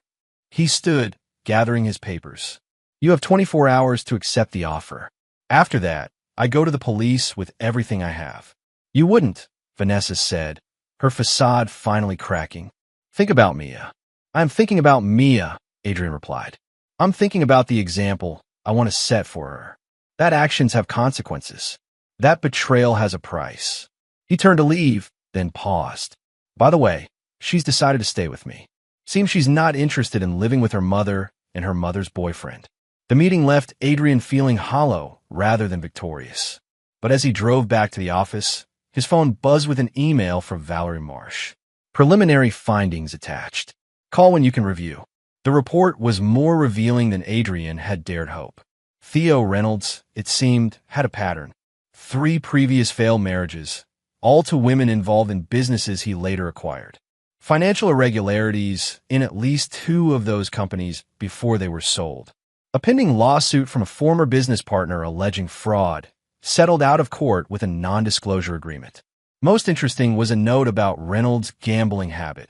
A: He stood, gathering his papers. You have 24 hours to accept the offer. After that, I go to the police with everything I have. You wouldn't, Vanessa said, her facade finally cracking. Think about Mia. I'm thinking about Mia, Adrian replied. I'm thinking about the example I want to set for her. That actions have consequences. That betrayal has a price. He turned to leave, then paused. By the way, she's decided to stay with me. Seems she's not interested in living with her mother and her mother's boyfriend. The meeting left Adrian feeling hollow rather than victorious. But as he drove back to the office, his phone buzzed with an email from Valerie Marsh. Preliminary findings attached. Call when you can review. The report was more revealing than Adrian had dared hope. Theo Reynolds, it seemed, had a pattern. 3 previous failed marriages, all to women involved in businesses he later acquired. Financial irregularities in at least 2 of those companies before they were sold. A pending lawsuit from a former business partner alleging fraud settled out of court with a non-disclosure agreement. Most interesting was a note about Reynolds' gambling habit.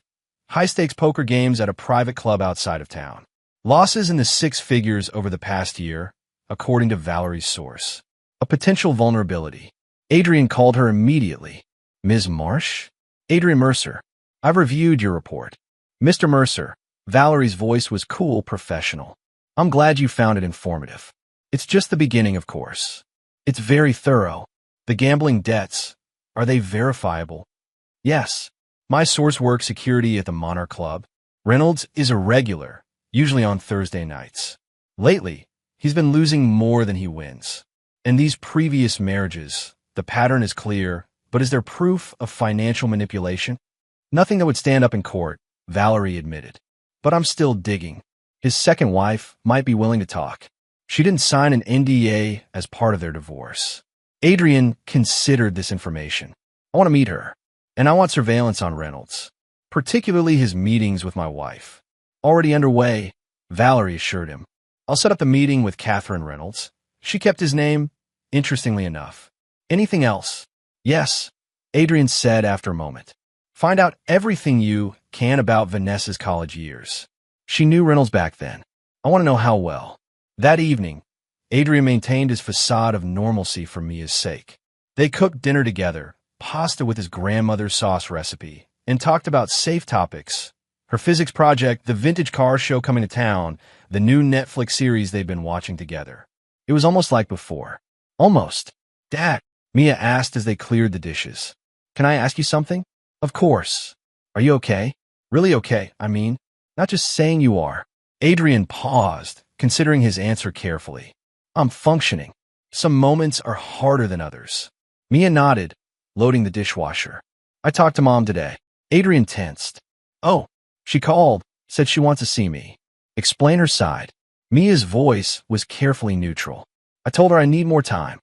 A: High-stakes poker games at a private club outside of town. Losses in the six figures over the past year, according to Valerie's source. A potential vulnerability. Adrian called her immediately. Ms. Marsh? Adrian Mercer. I've reviewed your report. Mr. Mercer. Valerie's voice was cool, professional. I'm glad you found it informative. It's just the beginning, of course. It's very thorough. The gambling debts, are they verifiable? Yes. My source works security at the Monarch Club. Reynolds is a regular, usually on Thursday nights. Lately, he's been losing more than he wins. In these previous marriages, the pattern is clear, but is there proof of financial manipulation? Nothing that would stand up in court, Valerie admitted. But I'm still digging. His second wife might be willing to talk. She didn't sign an NDA as part of their divorce. Adrian considered this information. I want to meet her, and I want surveillance on Reynolds, particularly his meetings with my wife. Already underway, Valerie assured him. I'll set up the meeting with Catherine Reynolds. She kept his name, interestingly enough. Anything else? Yes, Adrian said after a moment. Find out everything you can about Vanessa's college years. She knew Reynolds back then. I want to know how well. That evening, Adrian maintained his facade of normalcy for Mia's sake. They cooked dinner together, pasta with his grandmother's sauce recipe, and talked about safe topics. Her physics project, the vintage car show coming to town, the new Netflix series they'd been watching together. It was almost like before. Almost. Dad, Mia asked as they cleared the dishes. Can I ask you something? Of course. Are you okay? Really okay, I mean. Not just saying you are. Adrian paused, considering his answer carefully. I'm functioning. Some moments are harder than others. Mia nodded, loading the dishwasher. I talked to Mom today. Adrian tensed. Oh, she called, said she wants to see me. Explain her side. Mia's voice was carefully neutral. I told her I need more time.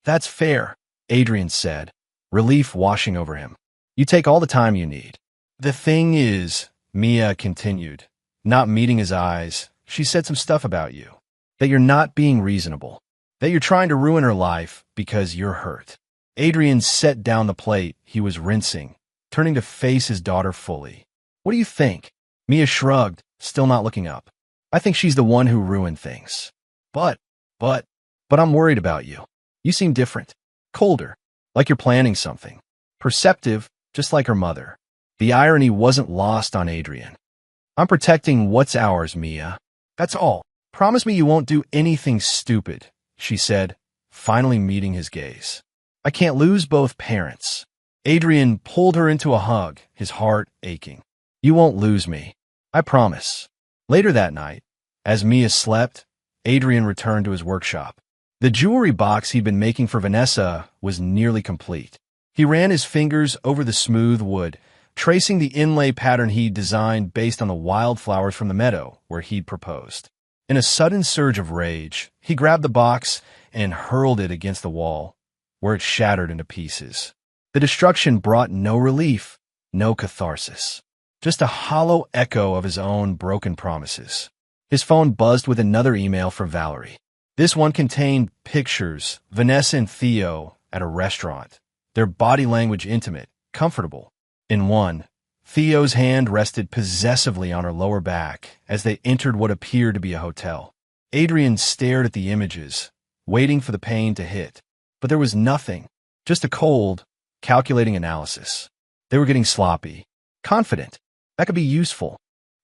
A: That's fair, Adrian said, relief washing over him. You take all the time you need. The thing is, Mia continued, not meeting his eyes, she said some stuff about you. That you're not being reasonable. That you're trying to ruin her life because you're hurt. Adrian set down the plate he was rinsing, turning to face his daughter fully. What do you think? Mia shrugged, still not looking up. I think she's the one who ruined things. But I'm worried about you. You seem different. Colder. Like you're planning something. Perceptive, just like her mother. The irony wasn't lost on Adrian. I'm protecting what's ours, Mia. That's all. Promise me you won't do anything stupid, she said, finally meeting his gaze. I can't lose both parents. Adrian pulled her into a hug, his heart aching. You won't lose me. I promise. Later that night, as Mia slept, Adrian returned to his workshop. The jewelry box he'd been making for Vanessa was nearly complete. He ran his fingers over the smooth wood, tracing the inlay pattern he'd designed based on the wildflowers from the meadow where he'd proposed. In a sudden surge of rage, he grabbed the box and hurled it against the wall, where it shattered into pieces. The destruction brought no relief, no catharsis, just a hollow echo of his own broken promises. His phone buzzed with another email from Valerie. This one contained pictures, Vanessa and Theo at a restaurant, their body language intimate, comfortable. In one, Theo's hand rested possessively on her lower back as they entered what appeared to be a hotel. Adrian stared at the images, waiting for the pain to hit. But there was nothing, just a cold, calculating analysis. They were getting sloppy, confident. That could be useful.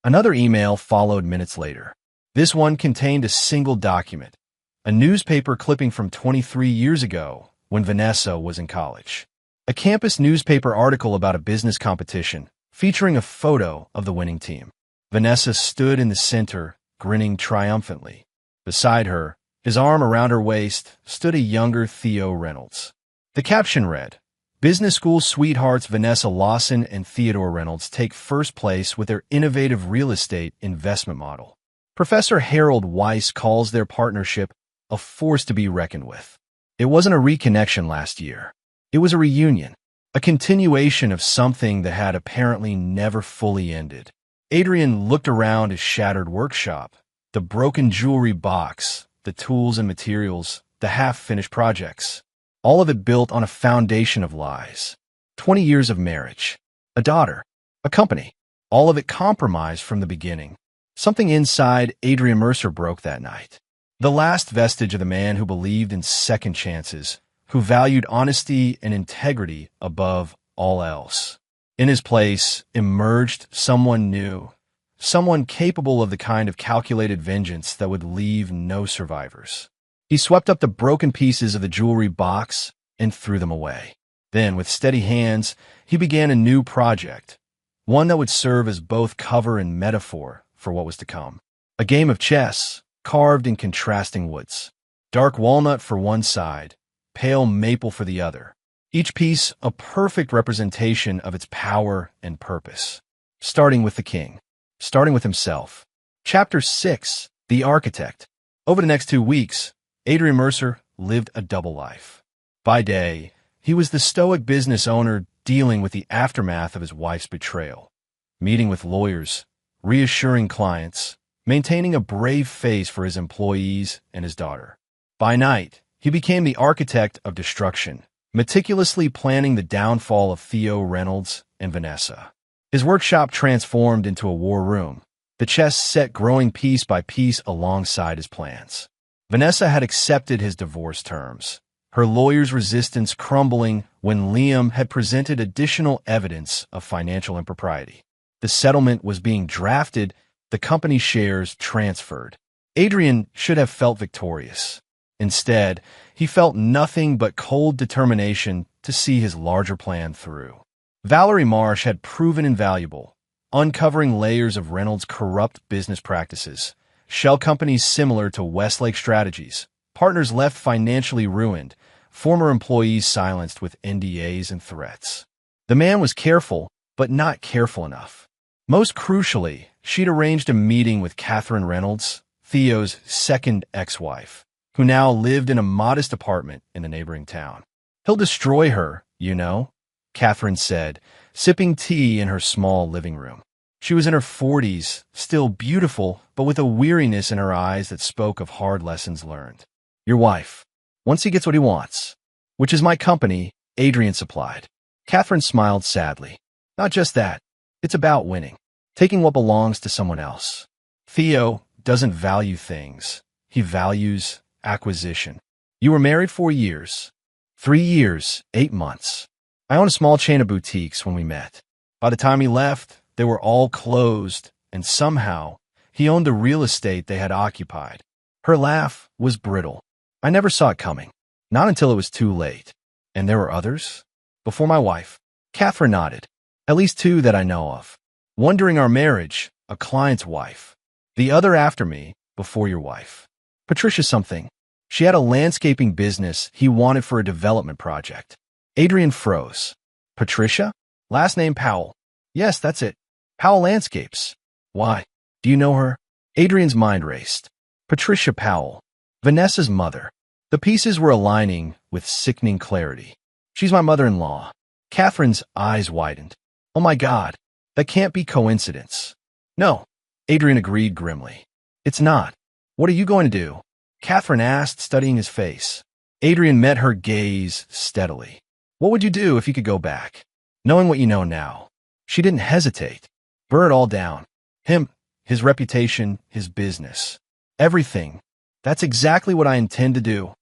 A: Another email followed minutes later. This one contained a single document, a newspaper clipping from 23 years ago when Vanessa was in college. A campus newspaper article about a business competition featuring a photo of the winning team. Vanessa stood in the center, grinning triumphantly. Beside her, his arm around her waist, stood a younger Theo Reynolds. The caption read, Business school sweethearts Vanessa Lawson and Theodore Reynolds take first place with their innovative real estate investment model. Professor Harold Weiss calls their partnership a force to be reckoned with. It wasn't a reconnection last year. It was a reunion, a continuation of something that had apparently never fully ended. Adrian looked around his shattered workshop, the broken jewelry box, the tools and materials, the half-finished projects. All of it built on a foundation of lies. 20 years of marriage, a daughter, a company. All of it compromised from the beginning. Something inside Adrian Mercer broke that night. The last vestige of the man who believed in second chances, who valued honesty and integrity above all else. In his place emerged someone new, someone capable of the kind of calculated vengeance that would leave no survivors. He swept up the broken pieces of the jewelry box and threw them away. Then, with steady hands, he began a new project, one that would serve as both cover and metaphor for what was to come. A game of chess, carved in contrasting woods. Dark walnut for one side, pale maple for the other. Each piece a perfect representation of its power and purpose. Starting with the king. Starting with himself. Chapter 6. The Architect. Over the next 2 weeks, Adrian Mercer lived a double life. By day, he was the stoic business owner dealing with the aftermath of his wife's betrayal, meeting with lawyers, reassuring clients, maintaining a brave face for his employees and his daughter. By night, he became the architect of destruction, meticulously planning the downfall of Theo Reynolds and Vanessa. His workshop transformed into a war room, the chess set growing piece by piece alongside his plans. Vanessa had accepted his divorce terms, her lawyer's resistance crumbling when Liam had presented additional evidence of financial impropriety. The settlement was being drafted, the company's shares transferred. Adrian should have felt victorious. Instead, he felt nothing but cold determination to see his larger plan through. Valerie Marsh had proven invaluable, uncovering layers of Reynolds' corrupt business practices, shell companies similar to Westlake Strategies, partners left financially ruined, former employees silenced with NDAs and threats. The man was careful, but not careful enough. Most crucially, she'd arranged a meeting with Catherine Reynolds, Theo's second ex-wife, who now lived in a modest apartment in a neighboring town. "He'll destroy her, you know," Catherine said, sipping tea in her small living room. She was in her 40s, still beautiful, but with a weariness in her eyes that spoke of hard lessons learned. "Your wife. Once he gets what he wants, which is my company," Adrian supplied. Catherine smiled sadly. "Not just that. It's about winning, taking what belongs to someone else. Theo doesn't value things. He values acquisition. You were married 4 years. 3 years, 8 months. I own a small chain of boutiques when we met. By the time he left, they were all closed, and somehow he owned the real estate they had occupied." Her laugh was brittle. "I never saw it coming. Not until it was too late. And there were others? Before my wife?" Catherine nodded. "At least 2 that I know of. One during our marriage, a client's wife. The other after me, before your wife. Patricia something. She had a landscaping business he wanted for a development project." Adrian froze. "Patricia? Last name Powell." "Yes, that's it. Powell Landscapes." "Why? Do you know her?" Adrian's mind raced. Patricia Powell. Vanessa's mother. The pieces were aligning with sickening clarity. "She's my mother-in-law." Catherine's eyes widened. "Oh my God, that can't be coincidence." "No," Adrian agreed grimly. "It's not. What are you going to do?" Catherine asked, studying his face. Adrian met her gaze steadily. "What would you do if you could go back, knowing what you know now?" She didn't hesitate. "Burn it all down. Him, his reputation, his business. Everything. That's exactly what I intend to do,"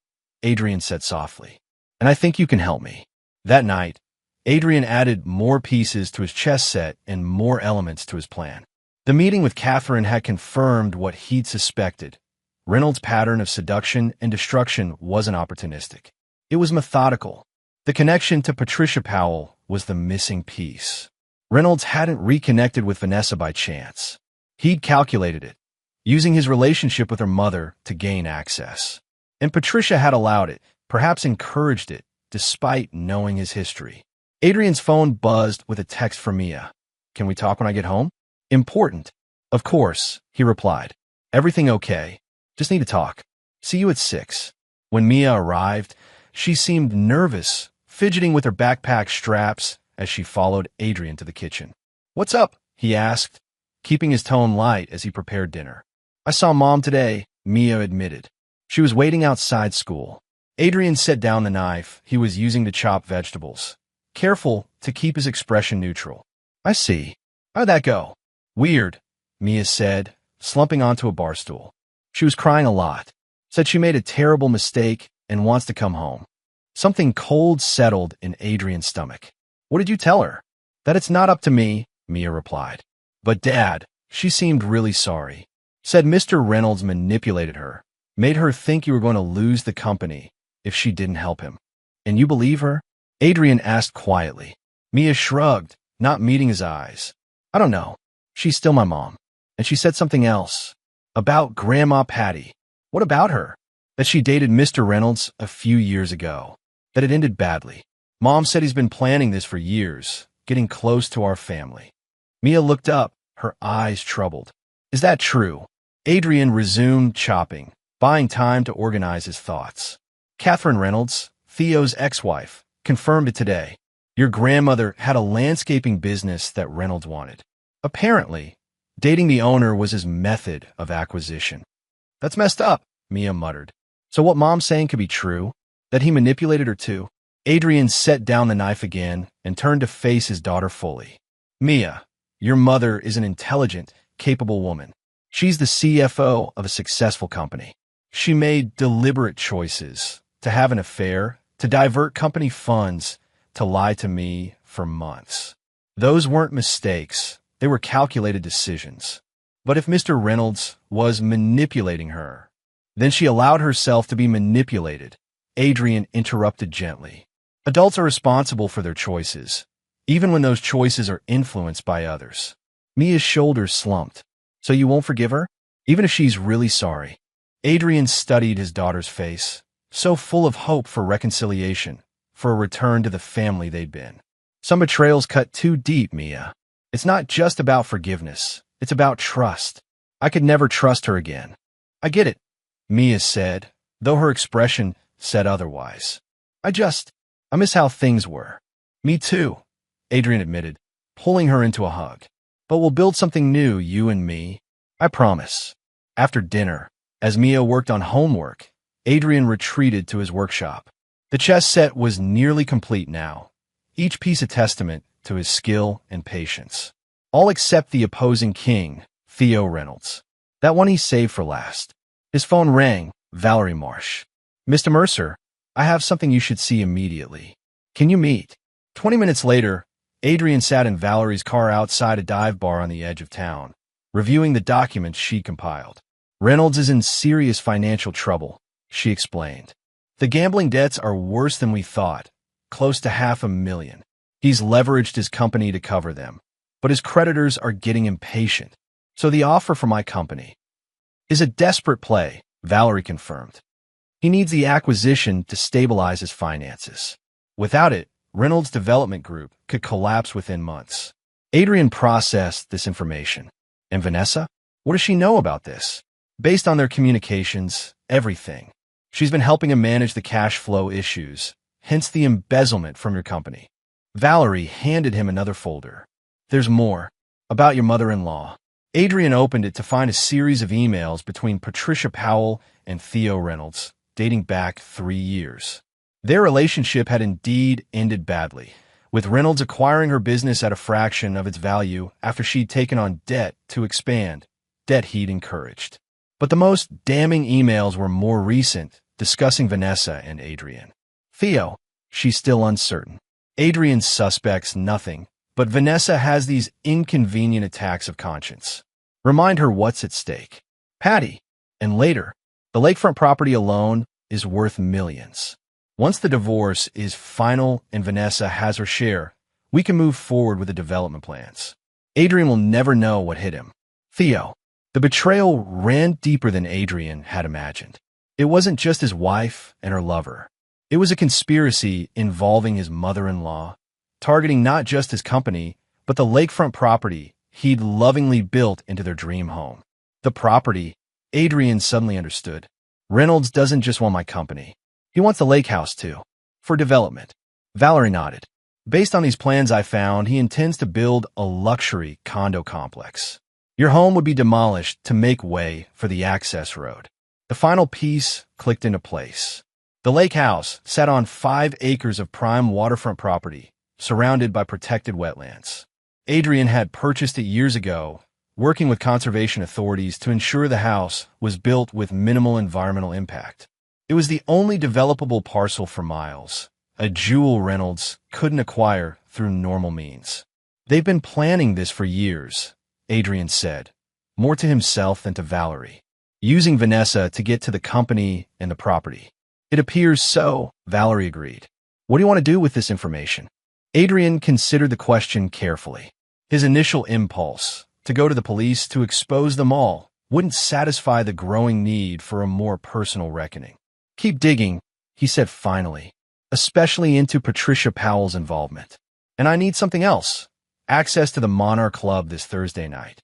A: Adrian said softly. "And I think you can help me." That night, Adrian added more pieces to his chess set and more elements to his plan. The meeting with Catherine had confirmed what he'd suspected. Reynolds' pattern of seduction and destruction wasn't opportunistic. It was methodical. The connection to Patricia Powell was the missing piece. Reynolds hadn't reconnected with Vanessa by chance. He'd calculated it, using his relationship with her mother to gain access. And Patricia had allowed it, perhaps encouraged it, despite knowing his history. Adrian's phone buzzed with a text from Mia. "Can we talk when I get home?" "Important." "Of course," he replied. "Everything okay? Just need to talk. See you at 6. When Mia arrived, she seemed nervous, fidgeting with her backpack straps as she followed Adrian to the kitchen. "What's up?" he asked, keeping his tone light as he prepared dinner. I saw Mom today, Mia admitted. She was waiting outside school. Adrian set down the knife he was using to chop vegetables, careful to keep his expression neutral. I see. How'd that go? Weird, Mia said, slumping onto a bar stool. She was crying a lot, said she made a terrible mistake and wants to come home. Something cold settled in Adrian's stomach. What did you tell her? That it's not up to me, Mia replied. But Dad, she seemed really sorry. Said Mr. Reynolds manipulated her, made her think you were going to lose the company if she didn't help him. And you believe her? Adrian asked quietly. Mia shrugged, not meeting his eyes. I don't know. She's still my mom. And she said something else. About Grandma Patty. What about her? That she dated Mr. Reynolds a few years ago. That it ended badly. Mom said he's been planning this for years, getting close to our family. Mia looked up, her eyes troubled. Is that true? Adrian resumed chopping, buying time to organize his thoughts. Catherine Reynolds, Theo's ex-wife, confirmed it today. Your grandmother had a landscaping business that Reynolds wanted. Apparently, dating the owner was his method of acquisition. That's messed up, Mia muttered. So what Mom's saying could be true? That he manipulated her too? Adrian set down the knife again and turned to face his daughter fully. Mia, your mother is an intelligent, capable woman. She's the CFO of a successful company. She made deliberate choices to have an affair, to divert company funds, to lie to me for months. Those weren't mistakes. They were calculated decisions. But if Mr. Reynolds was manipulating her, then she allowed herself to be manipulated. Adrian interrupted gently. Adults are responsible for their choices, even when those choices are influenced by others. Mia's shoulders slumped. So you won't forgive her? Even if she's really sorry. Adrian studied his daughter's face, so full of hope for reconciliation, for a return to the family they'd been. Some betrayals cut too deep, Mia. It's not just about forgiveness. It's about trust. I could never trust her again. I get it, Mia said, though her expression said otherwise. I miss how things were. Me too, Adrian admitted, pulling her into a hug. But we'll build something new, you and me. I promise. After dinner, as Mia worked on homework, Adrian retreated to his workshop. The chess set was nearly complete now, each piece a testament to his skill and patience. All except the opposing king, Theo Reynolds. That one he saved for last. His phone rang, Valerie Marsh. Mr. Mercer, I have something you should see immediately. Can you meet? 20 minutes later, Adrian sat in Valerie's car outside a dive bar on the edge of town, reviewing the documents she compiled. Reynolds is in serious financial trouble, she explained. The gambling debts are worse than we thought, close to $500,000. He's leveraged his company to cover them, but his creditors are getting impatient. So the offer for my company is a desperate play, Valerie confirmed. He needs the acquisition to stabilize his finances. Without it, Reynolds' development group could collapse within months. Adrian processed this information. And Vanessa? What does she know about this? Based on their communications, everything. She's been helping him manage the cash flow issues, hence the embezzlement from your company. Valerie handed him another folder. There's more. About your mother-in-law. Adrian opened it to find a series of emails between Patricia Powell and Theo Reynolds, dating back 3 years. Their relationship had indeed ended badly, with Reynolds acquiring her business at a fraction of its value after she'd taken on debt to expand, debt he'd encouraged. But the most damning emails were more recent, discussing Vanessa and Adrian. Theo, she's still uncertain. Adrian suspects nothing, but Vanessa has these inconvenient attacks of conscience. Remind her what's at stake. Patty, and later, the lakefront property alone is worth millions. Once the divorce is final and Vanessa has her share, we can move forward with the development plans. Adrian will never know what hit him. Theo. The betrayal ran deeper than Adrian had imagined. It wasn't just his wife and her lover. It was a conspiracy involving his mother-in-law, targeting not just his company, but the lakefront property he'd lovingly built into their dream home. The property, Adrian suddenly understood. Reynolds doesn't just want my company. He wants the lake house too. For development. Valerie nodded. Based on these plans I found, he intends to build a luxury condo complex. Your home would be demolished to make way for the access road. The final piece clicked into place. The lake house sat on 5 acres of prime waterfront property, surrounded by protected wetlands. Adrian had purchased it years ago, working with conservation authorities to ensure the house was built with minimal environmental impact. It was the only developable parcel for miles, a jewel Reynolds couldn't acquire through normal means. They've been planning this for years, Adrian said, more to himself than to Valerie, using Vanessa to get to the company and the property. It appears so, Valerie agreed. What do you want to do with this information? Adrian considered the question carefully. His initial impulse, to go to the police to expose them all, wouldn't satisfy the growing need for a more personal reckoning. Keep digging, he said finally, especially into Patricia Powell's involvement. And I need something else. Access to the Monarch Club this Thursday night.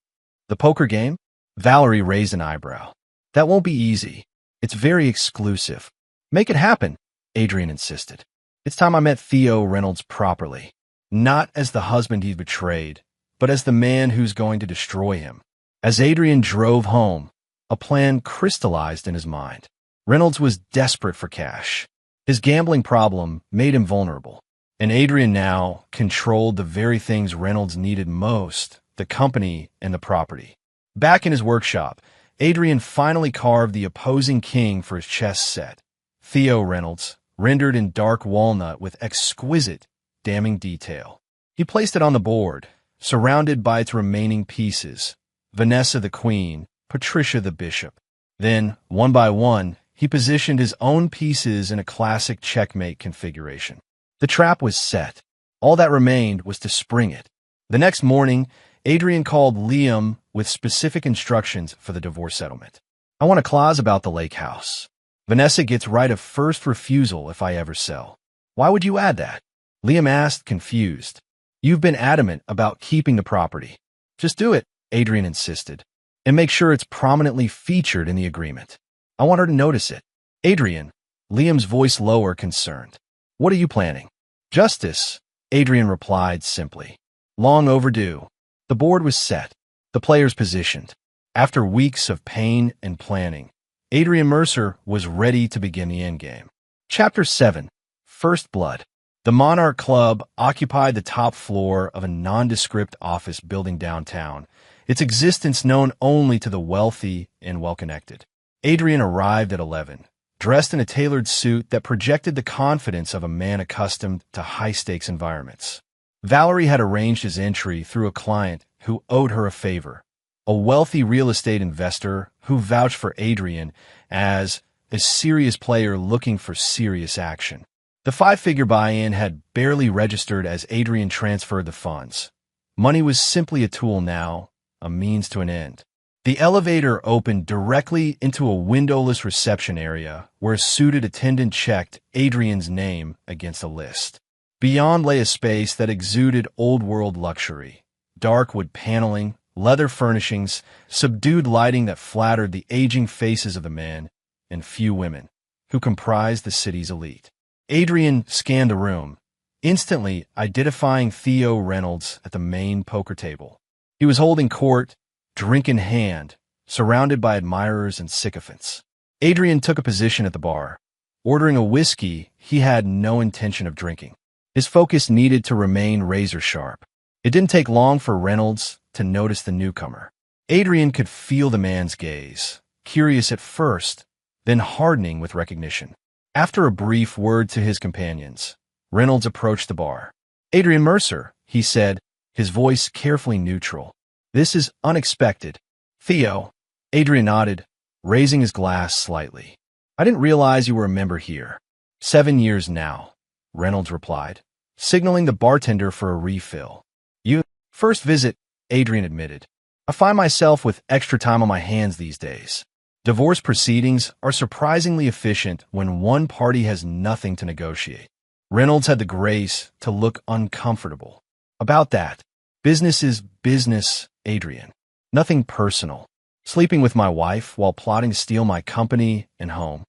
A: The poker game? Valerie raised an eyebrow. That won't be easy. It's very exclusive. Make it happen, Adrian insisted. It's time I met Theo Reynolds properly. Not as the husband he betrayed, but as the man who's going to destroy him. As Adrian drove home, a plan crystallized in his mind. Reynolds was desperate for cash. His gambling problem made him vulnerable. And Adrian now controlled the very things Reynolds needed most, the company and the property. Back in his workshop, Adrian finally carved the opposing king for his chess set. Theo Reynolds, rendered in dark walnut with exquisite, damning detail. He placed it on the board, surrounded by its remaining pieces, Vanessa the queen, Patricia the bishop. Then, one by one, he positioned his own pieces in a classic checkmate configuration. The trap was set. All that remained was to spring it. The next morning, Adrian called Liam with specific instructions for the divorce settlement. I want a clause about the lake house. Vanessa gets right of first refusal if I ever sell. Why would you add that? Liam asked, confused. You've been adamant about keeping the property. Just do it, Adrian insisted, and make sure it's prominently featured in the agreement. I want her to notice it. Adrian, Liam's voice lower, concerned. What are you planning? Justice, Adrian replied simply. Long overdue. The board was set. The players positioned. After weeks of pain and planning, Adrian Mercer was ready to begin the endgame. Chapter 7. First Blood. The Monarch Club occupied the top floor of a nondescript office building downtown, its existence known only to the wealthy and well-connected. Adrian arrived at 11. Dressed in a tailored suit that projected the confidence of a man accustomed to high-stakes environments. Valerie had arranged his entry through a client who owed her a favor, a wealthy real estate investor who vouched for Adrian as a serious player looking for serious action. The 5-figure buy-in had barely registered as Adrian transferred the funds. Money was simply a tool now, a means to an end. The elevator opened directly into a windowless reception area where a suited attendant checked Adrian's name against a list. Beyond lay a space that exuded old-world luxury. Dark wood paneling, leather furnishings, subdued lighting that flattered the aging faces of the men and few women who comprised the city's elite. Adrian scanned the room, instantly identifying Theo Reynolds at the main poker table. He was holding court, drink in hand, surrounded by admirers and sycophants. Adrian took a position at the bar. Ordering a whiskey he had no intention of drinking. His focus needed to remain razor-sharp. It didn't take long for Reynolds to notice the newcomer. Adrian could feel the man's gaze, curious at first, then hardening with recognition. After a brief word to his companions, Reynolds approached the bar. Adrian Mercer, he said, his voice carefully neutral. This is unexpected. Theo, Adrian nodded, raising his glass slightly. I didn't realize you were a member here. 7 years now, Reynolds replied, signaling the bartender for a refill. First visit, Adrian admitted. I find myself with extra time on my hands these days. Divorce proceedings are surprisingly efficient when one party has nothing to negotiate. Reynolds had the grace to look uncomfortable. About that, business is business, Adrian. Nothing personal. Sleeping with my wife while plotting to steal my company and home.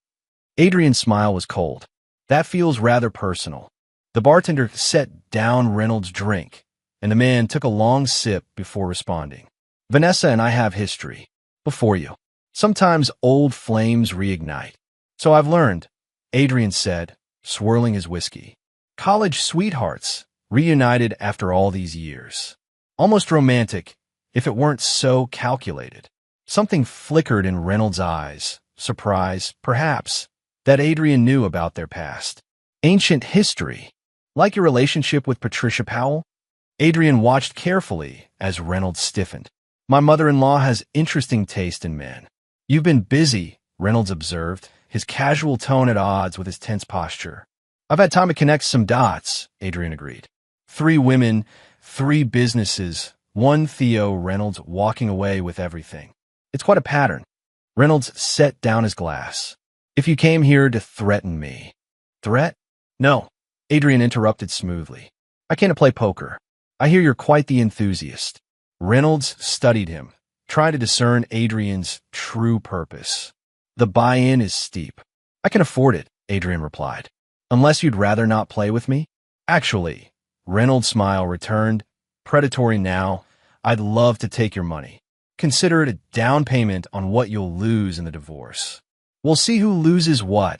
A: Adrian's smile was cold. That feels rather personal. The bartender set down Reynolds' drink, and the man took a long sip before responding. Vanessa and I have history. Before you. Sometimes old flames reignite. So I've learned, Adrian said, swirling his whiskey. College sweethearts, reunited after all these years. Almost romantic, if it weren't so calculated. Something flickered in Reynolds' eyes, surprise, perhaps, that Adrian knew about their past. Ancient history. Like your relationship with Patricia Powell? Adrian watched carefully as Reynolds stiffened. My mother-in-law has interesting taste in men. You've been busy, Reynolds observed, his casual tone at odds with his tense posture. I've had time to connect some dots, Adrian agreed. 3 women, 3 businesses, 1 Theo Reynolds walking away with everything. It's quite a pattern. Reynolds set down his glass. If you came here to threaten me. Threat? No, Adrian interrupted smoothly. I came to play poker. I hear you're quite the enthusiast. Reynolds studied him, trying to discern Adrian's true purpose. The buy-in is steep. I can afford it, Adrian replied. Unless you'd rather not play with me? Actually, Reynolds' smile returned, predatory now. I'd love to take your money. Consider it a down payment on what you'll lose in the divorce. We'll see who loses what,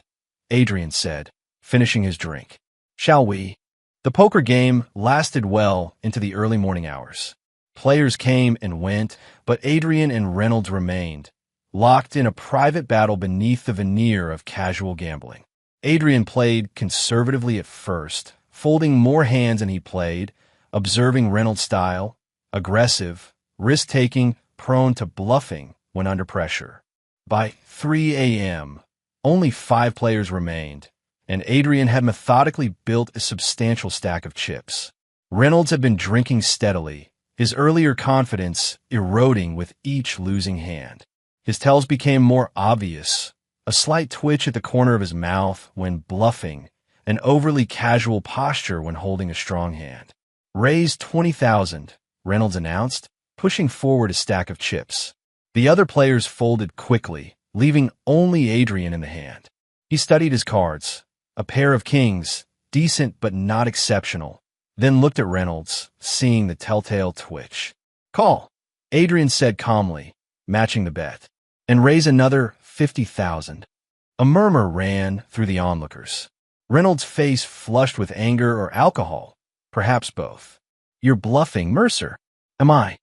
A: Adrian said, finishing his drink. Shall we? The poker game lasted well into the early morning hours. Players came and went, but Adrian and Reynolds remained, locked in a private battle beneath the veneer of casual gambling. Adrian played conservatively at first, folding more hands than he played, observing Reynolds' style, aggressive, risk-taking, prone to bluffing when under pressure. By 3 a.m., only 5 players remained, and Adrian had methodically built a substantial stack of chips. Reynolds had been drinking steadily, his earlier confidence eroding with each losing hand. His tells became more obvious, a slight twitch at the corner of his mouth when bluffing, an overly casual posture when holding a strong hand. Raise 20,000, Reynolds announced, pushing forward a stack of chips. The other players folded quickly, leaving only Adrian in the hand. He studied his cards, a pair of kings, decent but not exceptional, then looked at Reynolds, seeing the telltale twitch. Call, Adrian said calmly, matching the bet, and raise another 50,000. A murmur ran through the onlookers. Reynolds' face flushed with anger or alcohol, perhaps both. You're bluffing, Mercer. Am I?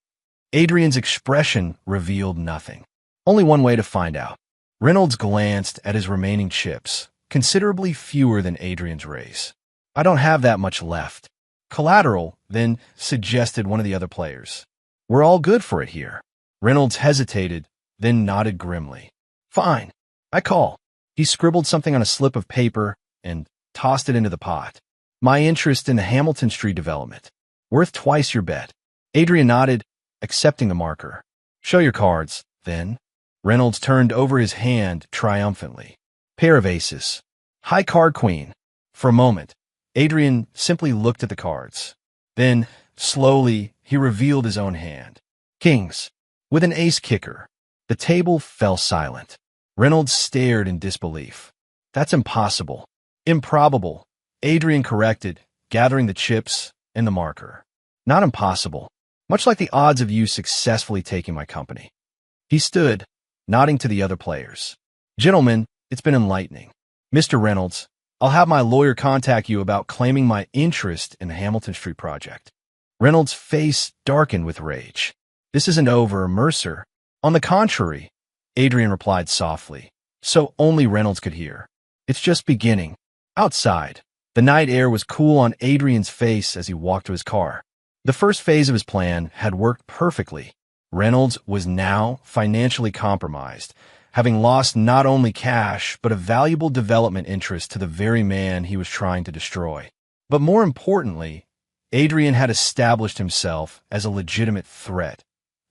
A: Adrian's expression revealed nothing. Only one way to find out. Reynolds glanced at his remaining chips, considerably fewer than Adrian's raise. I don't have that much left. Collateral, then, suggested one of the other players. We're all good for it here. Reynolds hesitated, then nodded grimly. Fine. I call. He scribbled something on a slip of paper and tossed it into the pot. My interest in the Hamilton Street development. Worth twice your bet. Adrian nodded, accepting the marker. Show your cards, then. Reynolds turned over his hand triumphantly. Pair of aces. High card queen. For a moment, Adrian simply looked at the cards. Then, slowly, he revealed his own hand. Kings. With an ace kicker. The table fell silent. Reynolds stared in disbelief. That's impossible. Improbable. Adrian corrected, gathering the chips and the marker. Not impossible. Much like the odds of you successfully taking my company. He stood, nodding to the other players. Gentlemen, it's been enlightening. Mr. Reynolds, I'll have my lawyer contact you about claiming my interest in the Hamilton Street project. Reynolds' face darkened with rage. This isn't over, Mercer. On the contrary, Adrian replied softly, so only Reynolds could hear. It's just beginning. Outside, the night air was cool on Adrian's face as he walked to his car. The first phase of his plan had worked perfectly. Reynolds was now financially compromised, having lost not only cash, but a valuable development interest to the very man he was trying to destroy. But more importantly, Adrian had established himself as a legitimate threat.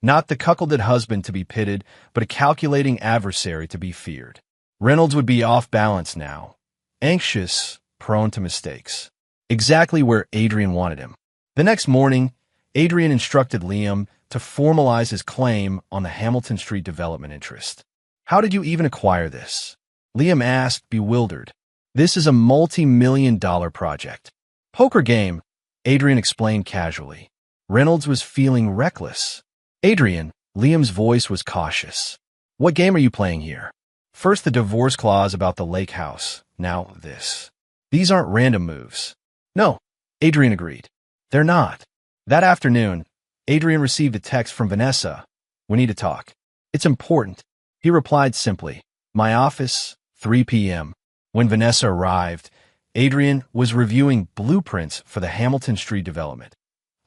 A: Not the cuckolded husband to be pitied, but a calculating adversary to be feared. Reynolds would be off balance now, anxious, prone to mistakes. Exactly where Adrian wanted him. The next morning, Adrian instructed Liam to formalize his claim on the Hamilton Street development interest. How did you even acquire this? Liam asked, bewildered. This is a multi-million-dollar project. Poker game, Adrian explained casually. Reynolds was feeling reckless. Adrian, Liam's voice was cautious. What game are you playing here? First the divorce clause about the lake house, now this. These aren't random moves. No, Adrian agreed. They're not. That afternoon, Adrian received a text from Vanessa. We need to talk. It's important. He replied simply, my office, 3 p.m. When Vanessa arrived, Adrian was reviewing blueprints for the Hamilton Street development,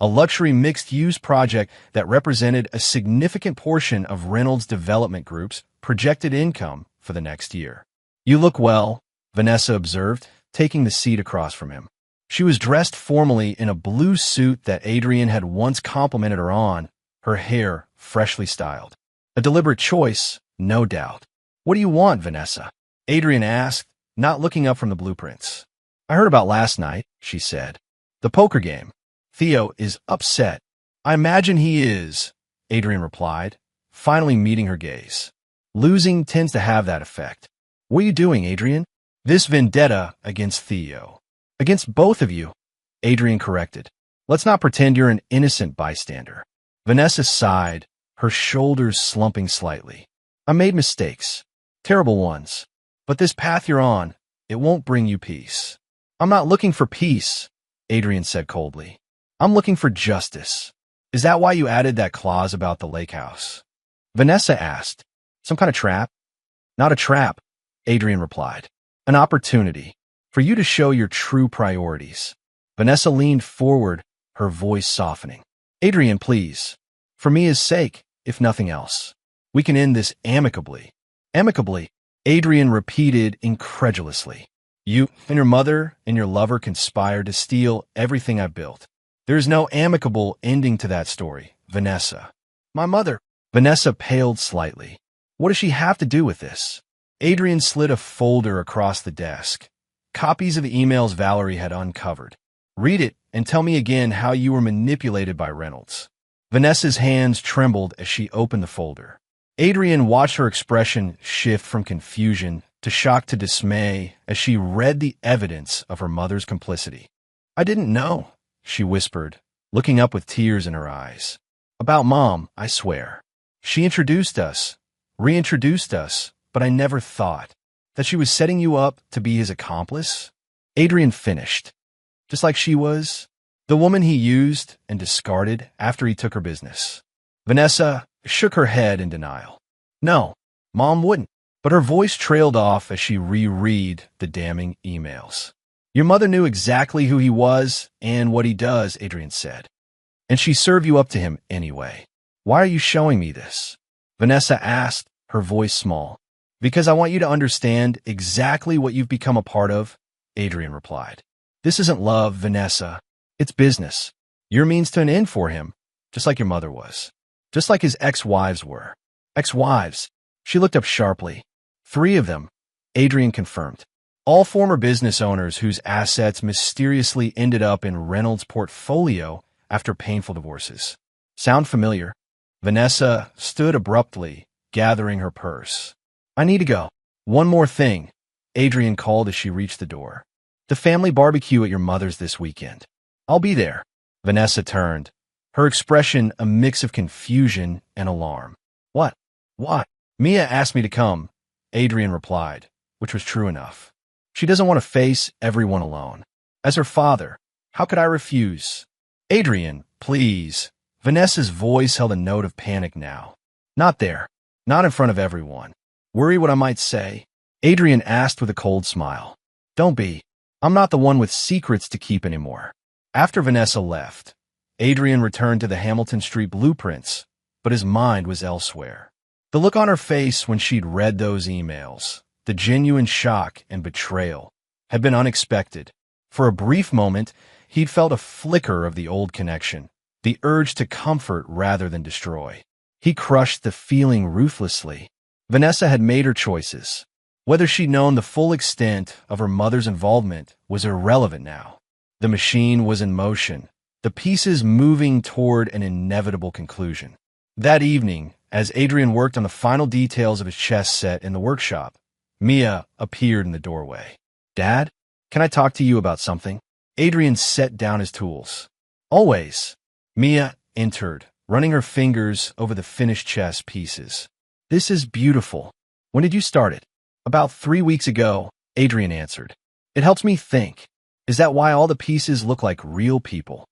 A: a luxury mixed-use project that represented a significant portion of Reynolds Development Group's projected income for the next year. You look well, Vanessa observed, taking the seat across from him. She was dressed formally in a blue suit that Adrian had once complimented her on, her hair freshly styled. A deliberate choice, no doubt. What do you want, Vanessa? Adrian asked, not looking up from the blueprints. I heard about last night, she said. The poker game. Theo is upset. I imagine he is, Adrian replied, finally meeting her gaze. Losing tends to have that effect. What are you doing, Adrian? This vendetta against Theo. Against both of you, Adrian corrected. Let's not pretend you're an innocent bystander. Vanessa sighed, her shoulders slumping slightly. I made mistakes. Terrible ones. But this path you're on, it won't bring you peace. I'm not looking for peace, Adrian said coldly. I'm looking for justice. Is that why you added that clause about the lake house? Vanessa asked. Some kind of trap? Not a trap, Adrian replied. An opportunity for you to show your true priorities. Vanessa leaned forward, her voice softening. Adrian, please. For Mia's sake, if nothing else. We can end this amicably. Amicably, Adrian repeated incredulously. You and your mother and your lover conspired to steal everything I built. There is no amicable ending to that story, Vanessa. My mother. Vanessa paled slightly. What does she have to do with this? Adrian slid a folder across the desk. Copies of the emails Valerie had uncovered. Read it and tell me again how you were manipulated by Reynolds. Vanessa's hands trembled as she opened the folder. Adrian watched her expression shift from confusion to shock to dismay as she read the evidence of her mother's complicity. I didn't know, she whispered, looking up with tears in her eyes. About Mom, I swear. She introduced us, reintroduced us, but I never thought that she was setting you up to be his accomplice. Adrian finished. Just like she was, the woman he used and discarded after he took her business. Vanessa shook her head in denial. No, Mom wouldn't. But her voice trailed off as she reread the damning emails. Your mother knew exactly who he was and what he does, Adrian said. And she served you up to him anyway. Why are you showing me this? Vanessa asked, her voice small. Because I want you to understand exactly what you've become a part of, Adrian replied. This isn't love, Vanessa. It's business. You're means to an end for him, just like your mother was. Just like his ex-wives were. Ex-wives. She looked up sharply. 3 of them, Adrian confirmed. All former business owners whose assets mysteriously ended up in Reynolds' portfolio after painful divorces. Sound familiar? Vanessa stood abruptly, gathering her purse. I need to go. One more thing, Adrian called as she reached the door. The family barbecue at your mother's this weekend. I'll be there. Vanessa turned, her expression a mix of confusion and alarm. What? What? Mia asked me to come, Adrian replied, which was true enough. She doesn't want to face everyone alone. As her father, how could I refuse? Adrian, please. Vanessa's voice held a note of panic now. Not there. Not in front of everyone. Worry what I might say? Adrian asked with a cold smile. Don't be. I'm not the one with secrets to keep anymore. After Vanessa left, Adrian returned to the Hamilton Street blueprints, but his mind was elsewhere. The look on her face when she'd read those emails, the genuine shock and betrayal, had been unexpected. For a brief moment, he'd felt a flicker of the old connection, the urge to comfort rather than destroy. He crushed the feeling ruthlessly. Vanessa had made her choices. Whether she'd known the full extent of her mother's involvement was irrelevant now. The machine was in motion, the pieces moving toward an inevitable conclusion. That evening, as Adrian worked on the final details of his chess set in the workshop, Mia appeared in the doorway. Dad, can I talk to you about something? Adrian set down his tools. Always. Mia entered, running her fingers over the finished chess pieces. This is beautiful. When did you start it? About 3 weeks ago, Adrian answered. It helps me think. Is that why all the pieces look like real people?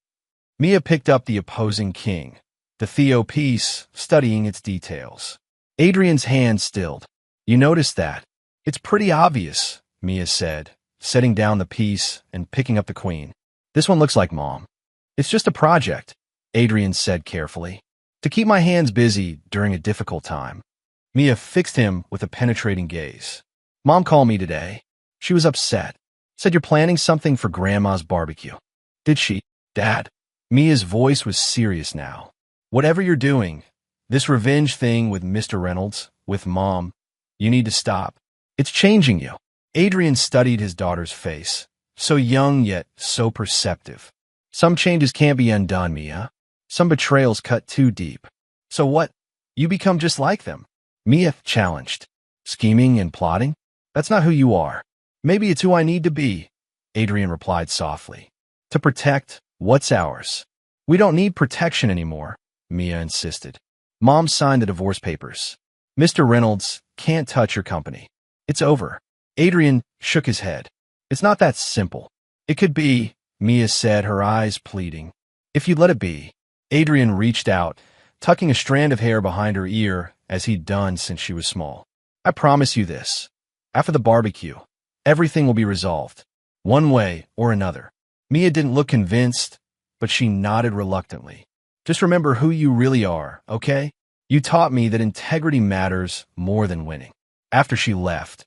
A: Mia picked up the opposing king, the Theo piece, studying its details. Adrian's hand stilled. You noticed that? It's pretty obvious, Mia said, setting down the piece and picking up the queen. This one looks like Mom. It's just a project, Adrian said carefully, to keep my hands busy during a difficult time. Mia fixed him with a penetrating gaze. Mom called me today. She was upset. Said you're planning something for Grandma's barbecue. Did she, Dad? Mia's voice was serious now. Whatever you're doing, this revenge thing with Mr. Reynolds, with Mom, you need to stop. It's changing you. Adrian studied his daughter's face, so young yet so perceptive. Some changes can't be undone, Mia. Some betrayals cut too deep. So what? You become just like them. Mia challenged. Scheming and plotting? That's not who you are. Maybe it's who I need to be, Adrian replied softly. To protect what's ours. We don't need protection anymore, Mia insisted. Mom signed the divorce papers. Mr. Reynolds can't touch your company. It's over. Adrian shook his head. It's not that simple. It could be, Mia said, her eyes pleading. If you'd let it be. Adrian reached out, tucking a strand of hair behind her ear as he'd done since she was small. I promise you this. After the barbecue, everything will be resolved, one way or another. Mia didn't look convinced, but she nodded reluctantly. Just remember who you really are, okay? You taught me that integrity matters more than winning. After she left,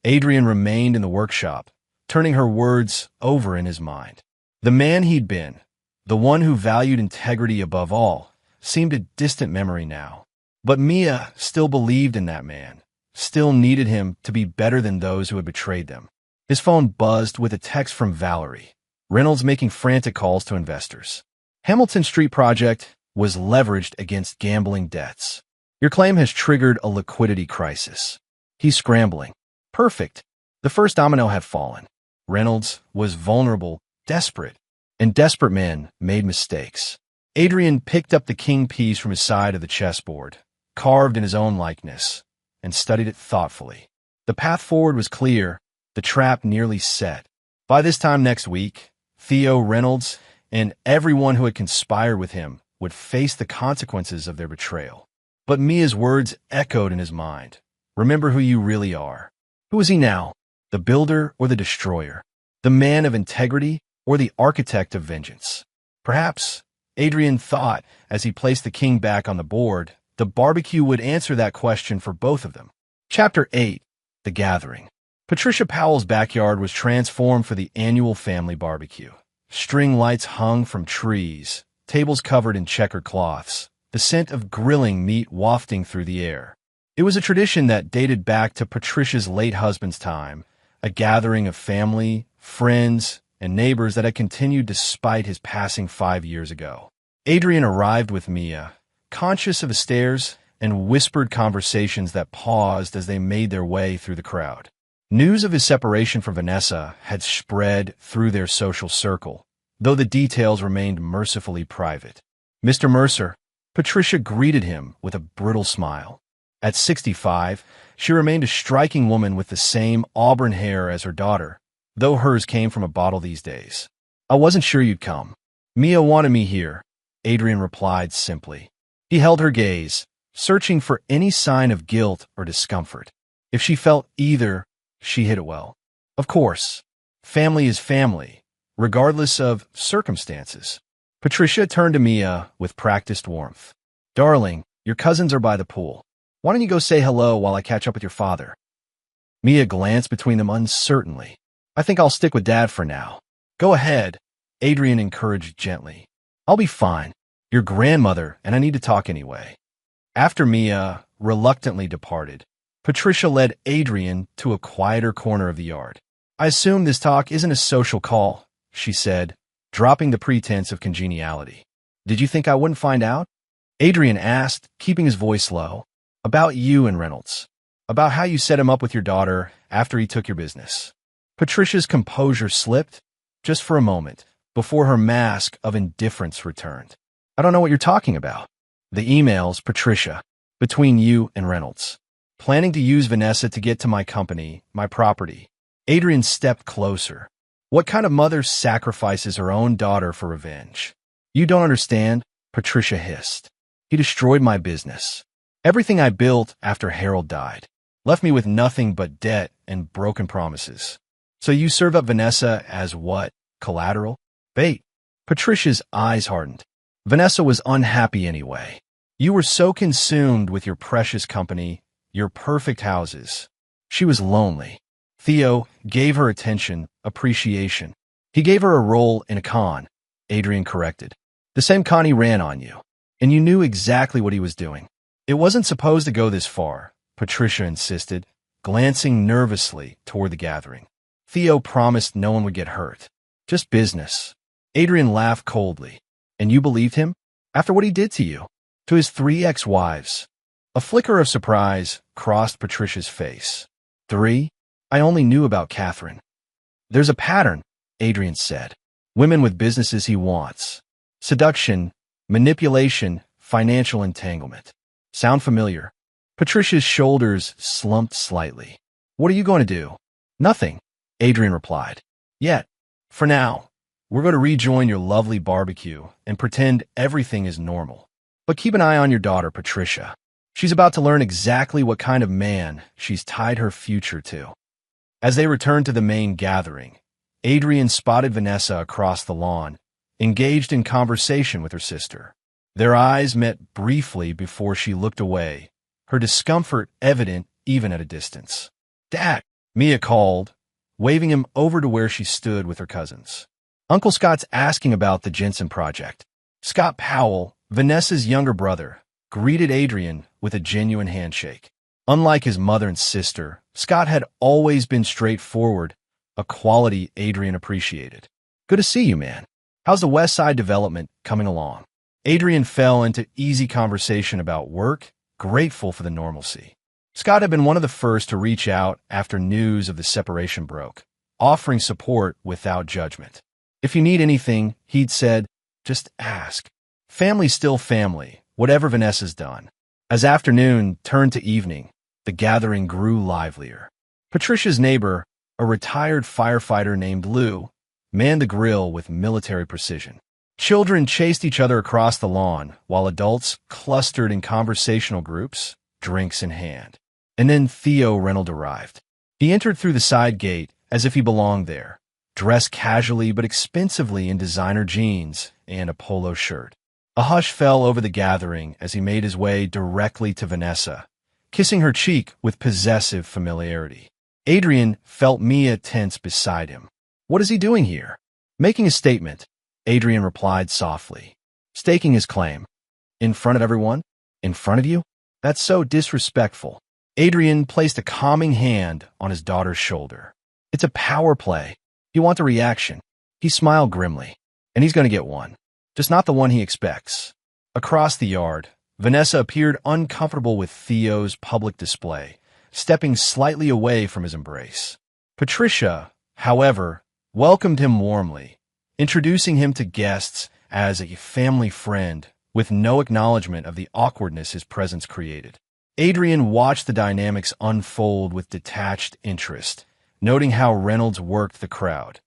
A: Adrian remained in the workshop, turning her words over in his mind. The man he'd been, the one who valued integrity above all, seemed a distant memory now. But Mia still believed in that man, still needed him to be better than those who had betrayed them. His phone buzzed with a text from Valerie. Reynolds making frantic calls to investors. Hamilton Street project was leveraged against gambling debts. Your claim has triggered a liquidity crisis. He's scrambling. Perfect. The first domino had fallen. Reynolds was vulnerable, desperate, and desperate men made mistakes. Adrian picked up the king piece from his side of the chessboard, carved in his own likeness, and studied it thoughtfully. The path forward was clear, the trap nearly set. By this time next week, Theo Reynolds and everyone who had conspired with him would face the consequences of their betrayal. But Mia's words echoed in his mind. Remember who you really are. Who is he now? The builder or the destroyer? The man of integrity or the architect of vengeance? Perhaps, Adrian thought as he placed the king back on the board, the barbecue would answer that question for both of them. Chapter 8. The Gathering. Patricia Powell's backyard was transformed for the annual family barbecue. String lights hung from trees, tables covered in checkered cloths, the scent of grilling meat wafting through the air. It was a tradition that dated back to Patricia's late husband's time, a gathering of family, friends, and neighbors that had continued despite his passing 5 years ago. Adrian arrived with Mia, conscious of the stares and whispered conversations that paused as they made their way through the crowd. News of his separation from Vanessa had spread through their social circle, though the details remained mercifully private. Mr. Mercer, Patricia greeted him with a brittle smile. At 65, she remained a striking woman with the same auburn hair as her daughter, though hers came from a bottle these days. I wasn't sure you'd come. Mia wanted me here, Adrian replied simply. He held her gaze, searching for any sign of guilt or discomfort. If she felt either, she hid it well. Of course, family is family, regardless of circumstances. Patricia turned to Mia with practiced warmth. Darling, your cousins are by the pool. Why don't you go say hello while I catch up with your father? Mia glanced between them uncertainly. I think I'll stick with Dad for now. Go ahead, Adrian encouraged gently. I'll be fine. Your grandmother and I need to talk anyway. After Mia reluctantly departed, Patricia led Adrian to a quieter corner of the yard. I assume this talk isn't a social call, she said, dropping the pretense of congeniality. Did you think I wouldn't find out? Adrian asked, keeping his voice low. About you and Reynolds. About how you set him up with your daughter after he took your business. Patricia's composure slipped, just for a moment, before her mask of indifference returned. I don't know what you're talking about. The emails, Patricia, between you and Reynolds. Planning to use Vanessa to get to my company, my property. Adrian stepped closer. What kind of mother sacrifices her own daughter for revenge? You don't understand, Patricia hissed. He destroyed my business. Everything I built after Harold died. Left me with nothing but debt and broken promises. So you serve up Vanessa as what? Collateral? Bait. Patricia's eyes hardened. Vanessa was unhappy anyway. You were so consumed with your precious company, your perfect houses. She was lonely. Theo gave her attention, appreciation. He gave her a role in a con, Adrian corrected. The same con he ran on you. And you knew exactly what he was doing. It wasn't supposed to go this far, Patricia insisted, glancing nervously toward the gathering. Theo promised no one would get hurt. Just business. Adrian laughed coldly. And you believed him? After what he did to you? To his 3 ex-wives? A flicker of surprise crossed Patricia's face. 3? I only knew about Catherine. There's a pattern, Adrian said. Women with businesses he wants. Seduction, manipulation, financial entanglement. Sound familiar? Patricia's shoulders slumped slightly. What are you going to do? Nothing, Adrian replied. Yet, for now, we're going to rejoin your lovely barbecue and pretend everything is normal. But keep an eye on your daughter, Patricia. She's about to learn exactly what kind of man she's tied her future to. As they returned to the main gathering, Adrian spotted Vanessa across the lawn, engaged in conversation with her sister. Their eyes met briefly before she looked away, her discomfort evident even at a distance. Dad, Mia called, waving him over to where she stood with her cousins. Uncle Scott's asking about the Jensen project. Scott Powell, Vanessa's younger brother, greeted Adrian with a genuine handshake. Unlike his mother and sister, Scott had always been straightforward, a quality Adrian appreciated. Good to see you, man. How's the West Side development coming along? Adrian fell into easy conversation about work, grateful for the normalcy. Scott had been one of the first to reach out after news of the separation broke, offering support without judgment. If you need anything, he'd said, just ask. Family's still family, whatever Vanessa's done. As afternoon turned to evening, the gathering grew livelier. Patricia's neighbor, a retired firefighter named Lou, manned the grill with military precision. Children chased each other across the lawn, while adults clustered in conversational groups, drinks in hand. And then Theo Reynolds arrived. He entered through the side gate as if he belonged there, dressed casually but expensively in designer jeans and a polo shirt. A hush fell over the gathering as he made his way directly to Vanessa, kissing her cheek with possessive familiarity. Adrian felt Mia tense beside him. What is he doing here? Making a statement, Adrian replied softly. Staking his claim. In front of everyone? In front of you? That's so disrespectful. Adrian placed a calming hand on his daughter's shoulder. It's a power play. You want a reaction. He smiled grimly. And he's going to get one. Just not the one he expects. Across the yard, Vanessa appeared uncomfortable with Theo's public display, stepping slightly away from his embrace. Patricia, however, welcomed him warmly, introducing him to guests as a family friend with no acknowledgement of the awkwardness his presence created. Adrian watched the dynamics unfold with detached interest, noting how Reynolds worked the crowd.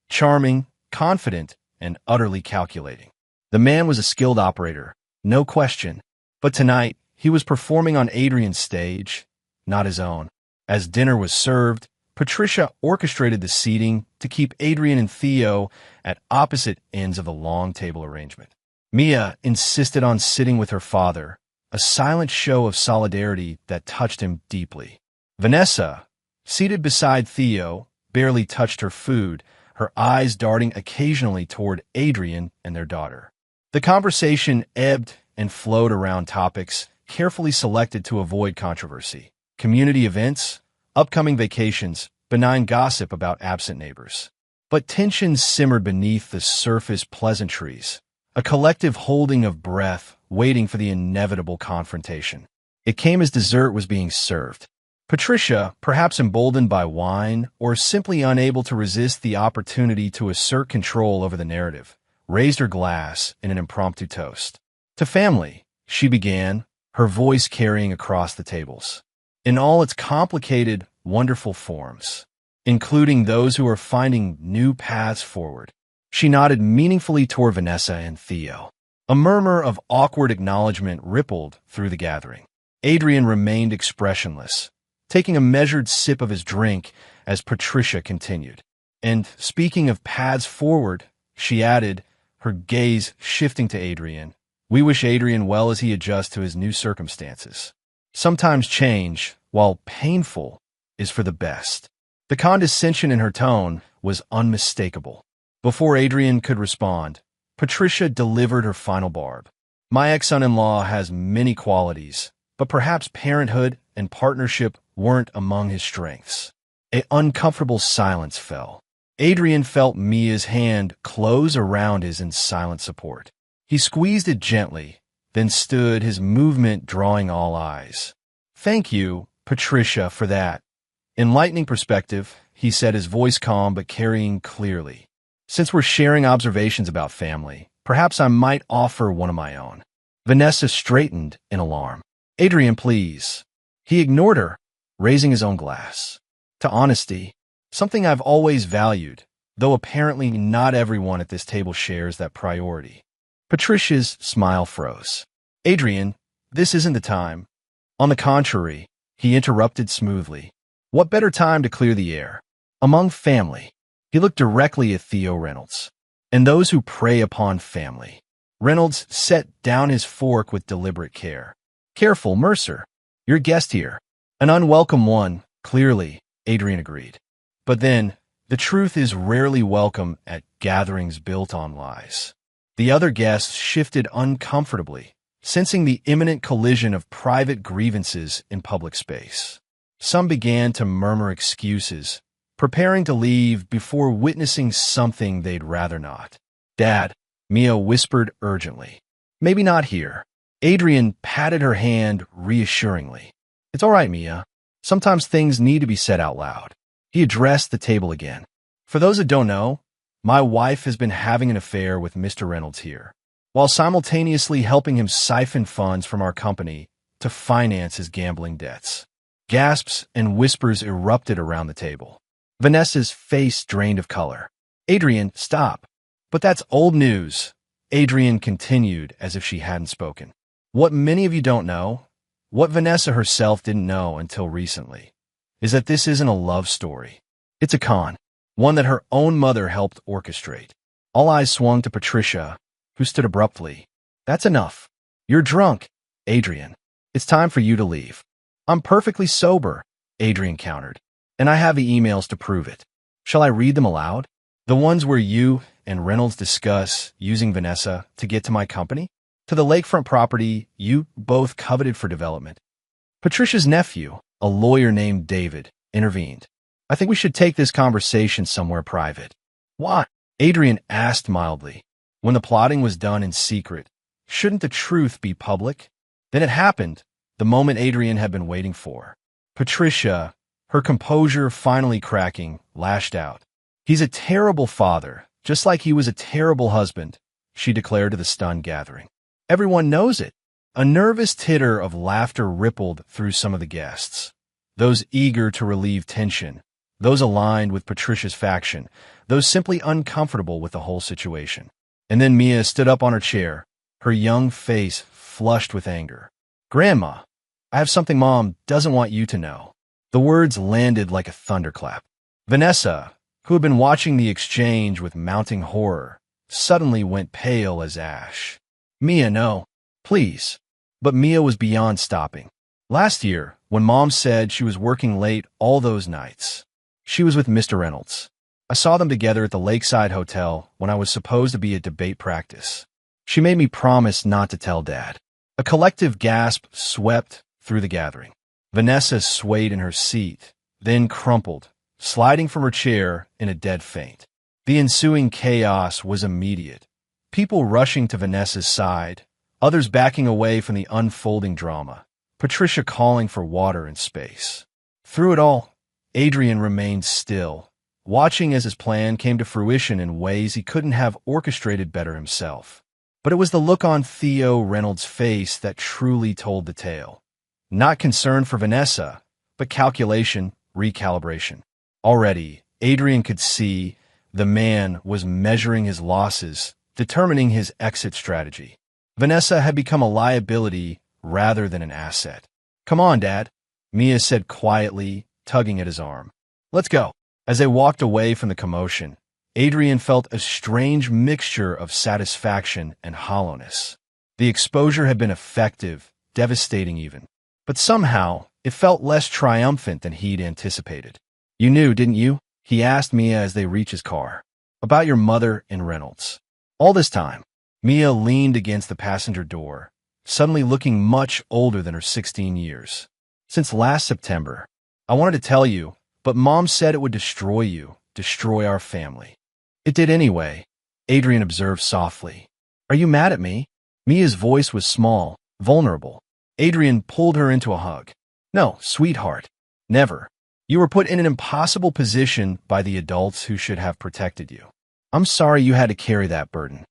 A: Charming, confident, and utterly calculating. The man was a skilled operator, no question, but tonight he was performing on Adrian's stage, not his own. As dinner was served, Patricia orchestrated the seating to keep Adrian and Theo at opposite ends of the long table arrangement. Mia insisted on sitting with her father, a silent show of solidarity that touched him deeply. Vanessa, seated beside Theo, barely touched her food, her eyes darting occasionally toward Adrian and their daughter. The conversation ebbed and flowed around topics carefully selected to avoid controversy. Community events, upcoming vacations, benign gossip about absent neighbors. But tensions simmered beneath the surface pleasantries, a collective holding of breath waiting for the inevitable confrontation. It came as dessert was being served. Patricia, perhaps emboldened by wine or simply unable to resist the opportunity to assert control over the narrative, raised her glass in an impromptu toast. To family, she began, her voice carrying across the tables. In all its complicated, wonderful forms, including those who are finding new paths forward. She nodded meaningfully toward Vanessa and Theo. A murmur of awkward acknowledgement rippled through the gathering. Adrian remained expressionless, taking a measured sip of his drink as Patricia continued. And speaking of paths forward, she added, her gaze shifting to Adrian. We wish Adrian well as he adjusts to his new circumstances. Sometimes change, while painful, is for the best. The condescension in her tone was unmistakable. Before Adrian could respond, Patricia delivered her final barb. My ex-son-in-law has many qualities, but perhaps parenthood and partnership weren't among his strengths. An uncomfortable silence fell. Adrian felt Mia's hand close around his in silent support. He squeezed it gently, then stood, his movement drawing all eyes. Thank you, Patricia, for that enlightening perspective, he said, his voice calm but carrying clearly. Since we're sharing observations about family, perhaps I might offer one of my own. Vanessa straightened in alarm. Adrian, please. He ignored her, raising his own glass. To honesty, something I've always valued, though apparently not everyone at this table shares that priority. Patricia's smile froze. Adrian, this isn't the time. On the contrary, he interrupted smoothly. What better time to clear the air? Among family. He looked directly at Theo Reynolds. And those who prey upon family. Reynolds set down his fork with deliberate care. Careful, Mercer. Your guest here. An unwelcome one, clearly, Adrian agreed. But then, the truth is rarely welcome at gatherings built on lies. The other guests shifted uncomfortably, sensing the imminent collision of private grievances in public space. Some began to murmur excuses, preparing to leave before witnessing something they'd rather not. Dad, Mia whispered urgently. Maybe not here. Adrian patted her hand reassuringly. It's all right, Mia. Sometimes things need to be said out loud. He addressed the table again. For those that don't know, my wife has been having an affair with Mr. Reynolds here, while simultaneously helping him siphon funds from our company to finance his gambling debts. Gasps and whispers erupted around the table. Vanessa's face drained of color. Adrian, stop. But that's old news, Adrian continued as if she hadn't spoken. What many of you don't know, what Vanessa herself didn't know until recently, is that this isn't a love story. It's a con, one that her own mother helped orchestrate. All eyes swung to Patricia, who stood abruptly. That's enough. You're drunk, Adrian. It's time for you to leave. I'm perfectly sober, Adrian countered, and I have the emails to prove it. Shall I read them aloud? The ones where you and Reynolds discuss using Vanessa to get to my company? To the lakefront property you both coveted for development. Patricia's nephew, a lawyer named David, intervened. I think we should take this conversation somewhere private. Why? Adrian asked mildly. When the plotting was done in secret, shouldn't the truth be public? Then it happened, the moment Adrian had been waiting for. Patricia, her composure finally cracking, lashed out. He's a terrible father, just like he was a terrible husband, she declared to the stunned gathering. Everyone knows it. A nervous titter of laughter rippled through some of the guests. Those eager to relieve tension, those aligned with Patricia's faction, those simply uncomfortable with the whole situation. And then Mia stood up on her chair, her young face flushed with anger. Grandma, I have something Mom doesn't want you to know. The words landed like a thunderclap. Vanessa, who had been watching the exchange with mounting horror, suddenly went pale as ash. Mia, no, please. But Mia was beyond stopping. Last year, when Mom said she was working late all those nights, she was with Mr. Reynolds. I saw them together at the Lakeside Hotel when I was supposed to be at debate practice. She made me promise not to tell Dad. A collective gasp swept through the gathering. Vanessa swayed in her seat, then crumpled, sliding from her chair in a dead faint. The ensuing chaos was immediate. People rushing to Vanessa's side, others backing away from the unfolding drama, Patricia calling for water and space. Through it all, Adrian remained still, watching as his plan came to fruition in ways he couldn't have orchestrated better himself. But it was the look on Theo Reynolds' face that truly told the tale. Not concern for Vanessa, but calculation, recalibration. Already, Adrian could see the man was measuring his losses, determining his exit strategy. Vanessa had become a liability rather than an asset. "Come on, Dad," Mia said quietly, tugging at his arm. "Let's go." As they walked away from the commotion, Adrian felt a strange mixture of satisfaction and hollowness. The exposure had been effective, devastating even. But somehow, it felt less triumphant than he'd anticipated. "You knew, didn't you?" he asked Mia as they reached his car. "About your mother and Reynolds." All this time, Mia leaned against the passenger door, suddenly looking much older than her 16 years. "Since last September, I wanted to tell you, but Mom said it would destroy you, destroy our family." "It did anyway," Adrian observed softly. "Are you mad at me?" Mia's voice was small, vulnerable. Adrian pulled her into a hug. "No, sweetheart. Never. You were put in an impossible position by the adults who should have protected you. I'm sorry you had to carry that burden."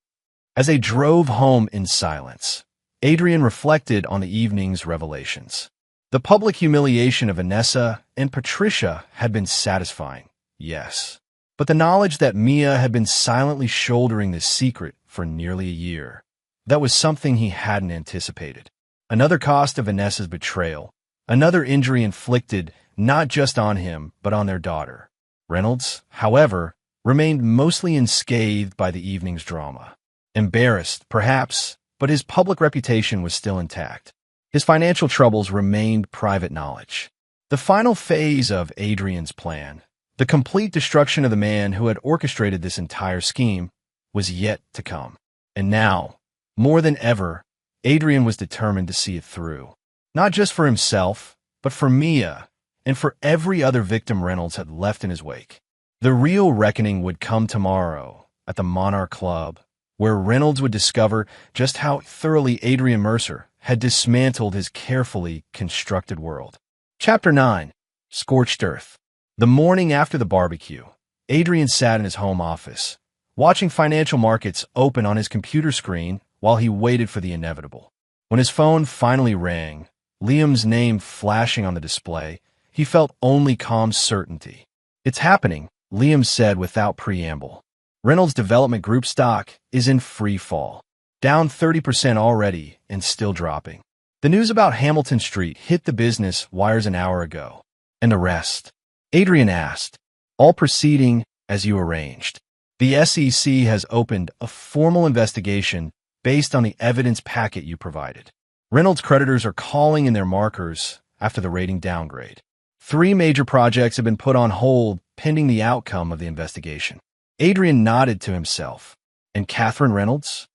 A: As they drove home in silence, Adrian reflected on the evening's revelations. The public humiliation of Vanessa and Patricia had been satisfying, yes. But the knowledge that Mia had been silently shouldering this secret for nearly a year, that was something he hadn't anticipated. Another cost of Vanessa's betrayal, another injury inflicted not just on him, but on their daughter. Reynolds, however, remained mostly unscathed by the evening's drama. Embarrassed, perhaps, but his public reputation was still intact. His financial troubles remained private knowledge. The final phase of Adrian's plan, the complete destruction of the man who had orchestrated this entire scheme, was yet to come. And now, more than ever, Adrian was determined to see it through. Not just for himself, but for Mia, and for every other victim Reynolds had left in his wake. The real reckoning would come tomorrow at the Monarch Club, where Reynolds would discover just how thoroughly Adrian Mercer had dismantled his carefully constructed world. Chapter 9. Scorched Earth. The morning after the barbecue, Adrian sat in his home office, watching financial markets open on his computer screen while he waited for the inevitable. When his phone finally rang, Liam's name flashing on the display, he felt only calm certainty. "It's happening," Liam said without preamble. "Reynolds Development Group stock is in free fall, down 30% already and still dropping. The news about Hamilton Street hit the business wires an hour ago." "And the rest?" Adrian asked. "All proceeding as you arranged. The SEC has opened a formal investigation based on the evidence packet you provided. Reynolds creditors are calling in their markers after the rating downgrade. 3 major projects have been put on hold pending the outcome of the investigation." Adrian nodded to himself. "And Catherine Reynolds?"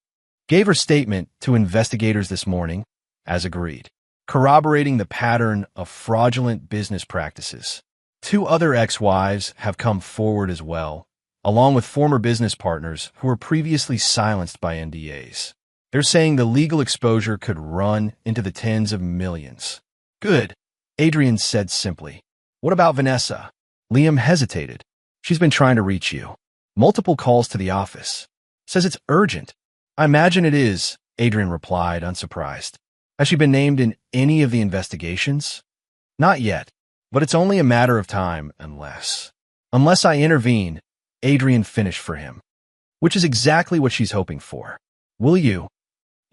A: "Gave her statement to investigators this morning, as agreed, corroborating the pattern of fraudulent business practices. 2 other ex-wives have come forward as well, along with former business partners who were previously silenced by NDAs. They're saying the legal exposure could run into the tens of millions." "Good," Adrian said simply. "What about Vanessa?" Liam hesitated. "She's been trying to reach you. Multiple calls to the office. Says it's urgent." "I imagine it is," Adrian replied, unsurprised. "Has she been named in any of the investigations?" "Not yet, but it's only a matter of time unless I intervene," Adrian finished for him. "Which is exactly what she's hoping for." "Will you?"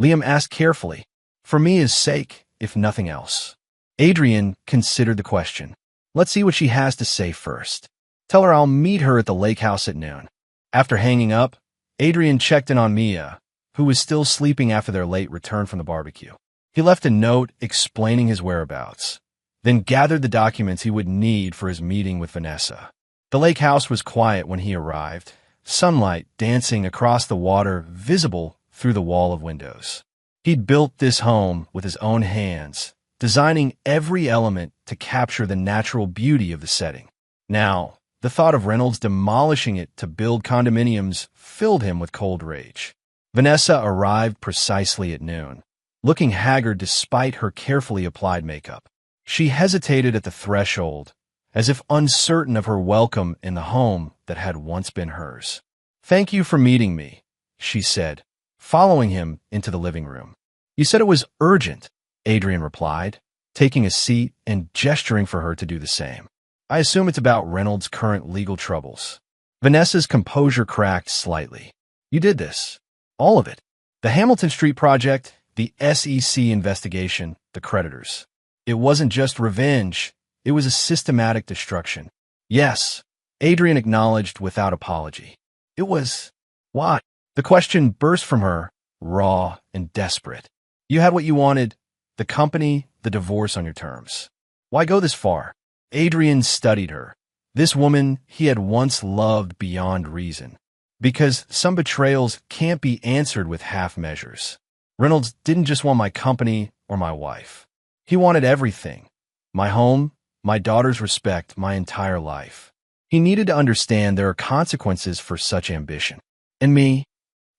A: Liam asked carefully. "For Mia's sake, if nothing else." Adrian considered the question. "Let's see what she has to say first. Tell her I'll meet her at the lake house at noon." After hanging up, Adrian checked in on Mia, who was still sleeping after their late return from the barbecue. He left a note explaining his whereabouts, then gathered the documents he would need for his meeting with Vanessa. The lake house was quiet when he arrived, sunlight dancing across the water visible through the wall of windows. He'd built this home with his own hands, designing every element to capture the natural beauty of the setting. Now, the thought of Reynolds demolishing it to build condominiums filled him with cold rage. Vanessa arrived precisely at noon, looking haggard despite her carefully applied makeup. She hesitated at the threshold, as if uncertain of her welcome in the home that had once been hers. "Thank you for meeting me," she said, following him into the living room. You said it was urgent, Adrian replied, taking a seat and gesturing for her to do the same. I assume it's about Reynolds' current legal troubles. Vanessa's composure cracked slightly. You did this. All of it. The Hamilton Street project, the SEC investigation, the creditors. It wasn't just revenge. It was a systematic destruction. Yes, Adrian acknowledged without apology. It was... What? The question burst from her, raw and desperate. You had what you wanted, the company, the divorce on your terms. Why go this far? Adrian studied her. This woman he had once loved beyond reason. Because some betrayals can't be answered with half measures. Reynolds didn't just want my company or my wife. He wanted everything. My home, my daughter's respect, my entire life. He needed to understand there are consequences for such ambition. And me?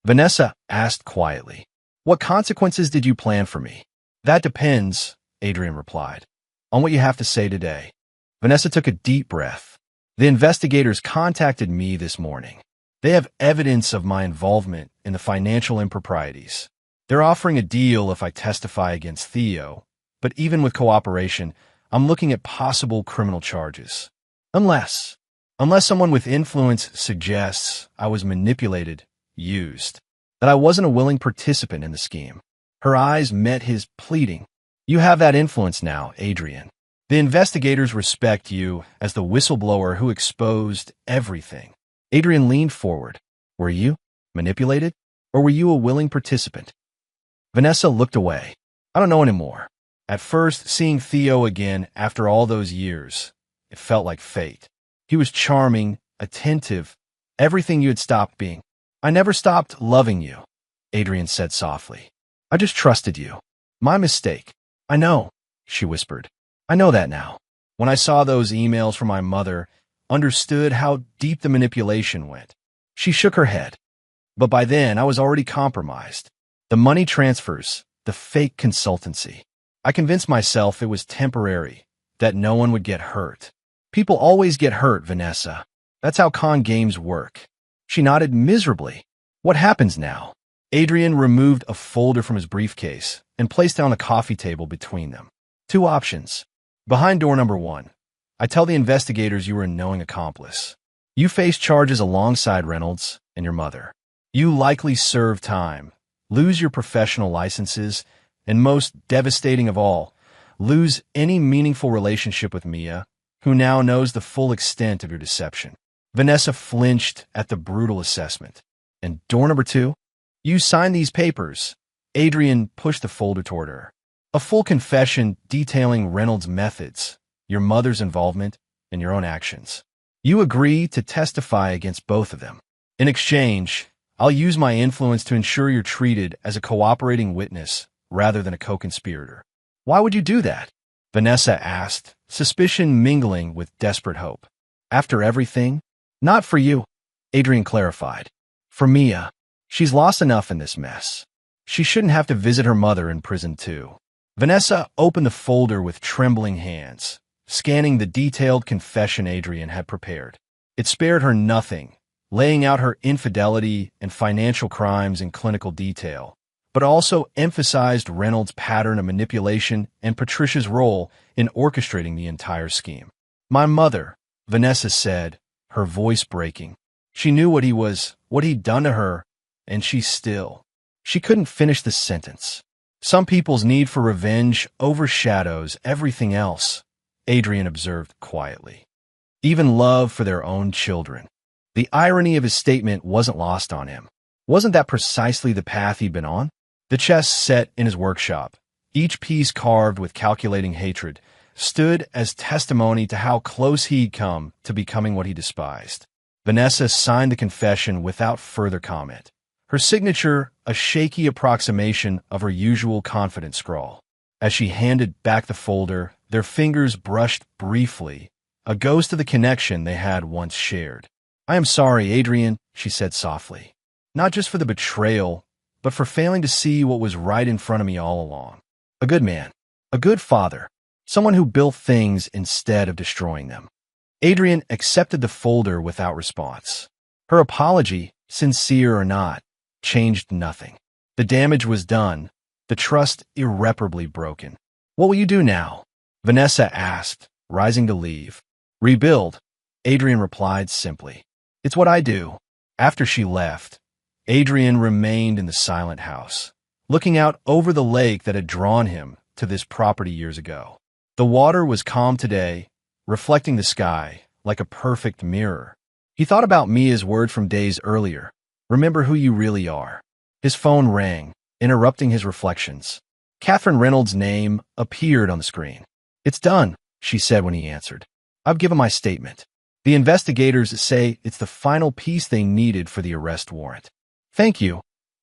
A: Vanessa asked quietly. What consequences did you plan for me? That depends, Adrian replied, on what you have to say today. Vanessa took a deep breath. The investigators contacted me this morning. They have evidence of my involvement in the financial improprieties. They're offering a deal if I testify against Theo, but even with cooperation, I'm looking at possible criminal charges. Unless someone with influence suggests I was manipulated, used, that I wasn't a willing participant in the scheme. Her eyes met his, pleading. You have that influence now, Adrian. The investigators respect you as the whistleblower who exposed everything. Adrian leaned forward. Were you manipulated, or were you a willing participant? Vanessa looked away. I don't know anymore. At first, seeing Theo again after all those years, it felt like fate. He was charming, attentive, everything you had stopped being. I never stopped loving you, Adrian said softly. I just trusted you. My mistake. I know, she whispered. I know that now. When I saw those emails from my mother, understood how deep the manipulation went. She shook her head. But by then, I was already compromised. The money transfers, the fake consultancy. I convinced myself it was temporary, that no one would get hurt. People always get hurt, Vanessa. That's how con games work. She nodded miserably. What happens now? Adrian removed a folder from his briefcase and placed it on a coffee table between them. 2 options. Behind door number 1, I tell the investigators you were a knowing accomplice. You face charges alongside Reynolds and your mother. You likely serve time, lose your professional licenses, and most devastating of all, lose any meaningful relationship with Mia, who now knows the full extent of your deception. Vanessa flinched at the brutal assessment. And door number 2, you sign these papers. Adrian pushed the folder toward her. A full confession detailing Reynolds' methods, your mother's involvement, and your own actions. You agree to testify against both of them. In exchange, I'll use my influence to ensure you're treated as a cooperating witness rather than a co-conspirator. Why would you do that? Vanessa asked, suspicion mingling with desperate hope. After everything? Not for you, Adrian clarified. For Mia. She's lost enough in this mess. She shouldn't have to visit her mother in prison too. Vanessa opened the folder with trembling hands, scanning the detailed confession Adrian had prepared. It spared her nothing, laying out her infidelity and financial crimes in clinical detail, but also emphasized Reynolds' pattern of manipulation and Patricia's role in orchestrating the entire scheme. My mother, Vanessa said, her voice breaking. She knew what he'd done to her, and she couldn't finish the sentence. Some people's need for revenge overshadows everything else, Adrian observed quietly. Even love for their own children. The irony of his statement wasn't lost on him. Wasn't that precisely the path he'd been on? The chess set in his workshop, each piece carved with calculating hatred, stood as testimony to how close he'd come to becoming what he despised. Vanessa signed the confession without further comment. Her signature, a shaky approximation of her usual confident scrawl. As she handed back the folder, their fingers brushed briefly, a ghost of the connection they had once shared. I am sorry, Adrian, she said softly. Not just for the betrayal, but for failing to see what was right in front of me all along. A good man, a good father, someone who built things instead of destroying them. Adrian accepted the folder without response. Her apology, sincere or not, changed nothing. The damage was done, the trust irreparably broken. What will you do now? Vanessa asked, rising to leave. Rebuild, Adrian replied simply. It's what I do. After she left, Adrian remained in the silent house, looking out over the lake that had drawn him to this property years ago. The water was calm today, reflecting the sky like a perfect mirror. He thought about Mia's word from days earlier. Remember who you really are. His phone rang, interrupting his reflections. Catherine Reynolds' name appeared on the screen. It's done, she said when he answered. I've given my statement. The investigators say it's the final piece they needed for the arrest warrant. Thank you,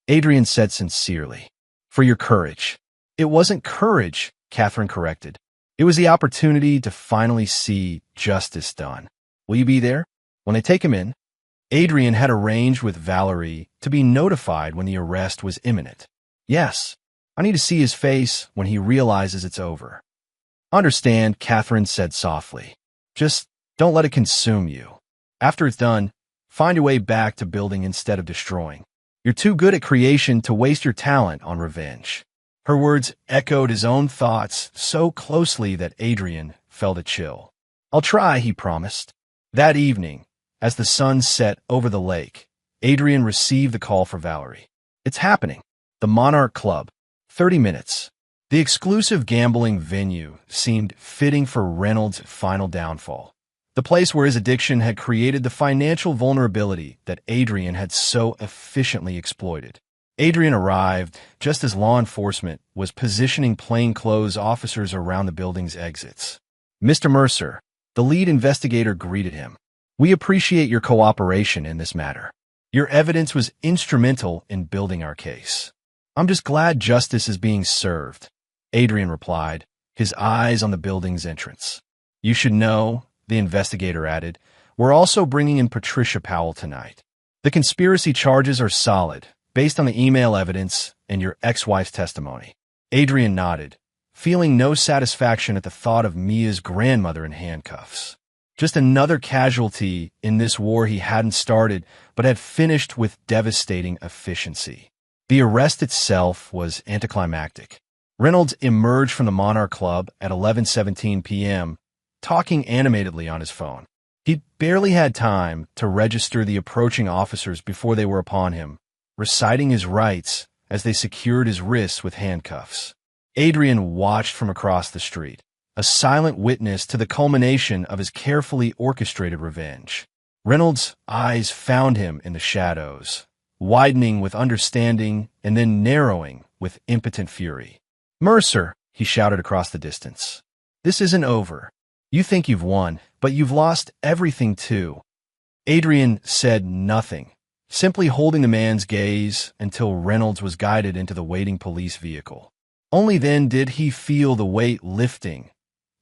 A: Adrian said sincerely, for your courage. It wasn't courage, Catherine corrected. It was the opportunity to finally see justice done. Will you be there when they take him in? Adrian had arranged with Valerie to be notified when the arrest was imminent. Yes, I need to see his face when he realizes it's over. Understand, Catherine said softly. Just don't let it consume you. After it's done, find your way back to building instead of destroying. You're too good at creation to waste your talent on revenge. Her words echoed his own thoughts so closely that Adrian felt a chill. I'll try, he promised. That evening, as the sun set over the lake, Adrian received the call for Valerie. It's happening. The Monarch Club. 30 minutes. The exclusive gambling venue seemed fitting for Reynolds' final downfall. The place where his addiction had created the financial vulnerability that Adrian had so efficiently exploited. Adrian arrived just as law enforcement was positioning plainclothes officers around the building's exits. Mr. Mercer, the lead investigator, greeted him. We appreciate your cooperation in this matter. Your evidence was instrumental in building our case. I'm just glad justice is being served, Adrian replied, his eyes on the building's entrance. You should know, the investigator added, we're also bringing in Patricia Powell tonight. The conspiracy charges are solid, based on the email evidence and your ex-wife's testimony. Adrian nodded, feeling no satisfaction at the thought of Mia's grandmother in handcuffs. Just another casualty in this war he hadn't started, but had finished with devastating efficiency. The arrest itself was anticlimactic. Reynolds emerged from the Monarch Club at 11:17 p.m., talking animatedly on his phone. He barely had time to register the approaching officers before they were upon him, reciting his rights as they secured his wrists with handcuffs. Adrian watched from across the street, a silent witness to the culmination of his carefully orchestrated revenge. Reynolds' eyes found him in the shadows, widening with understanding and then narrowing with impotent fury. Mercer, he shouted across the distance. This isn't over. You think you've won, but you've lost everything too. Adrian said nothing, simply holding the man's gaze until Reynolds was guided into the waiting police vehicle. Only then did he feel the weight lifting,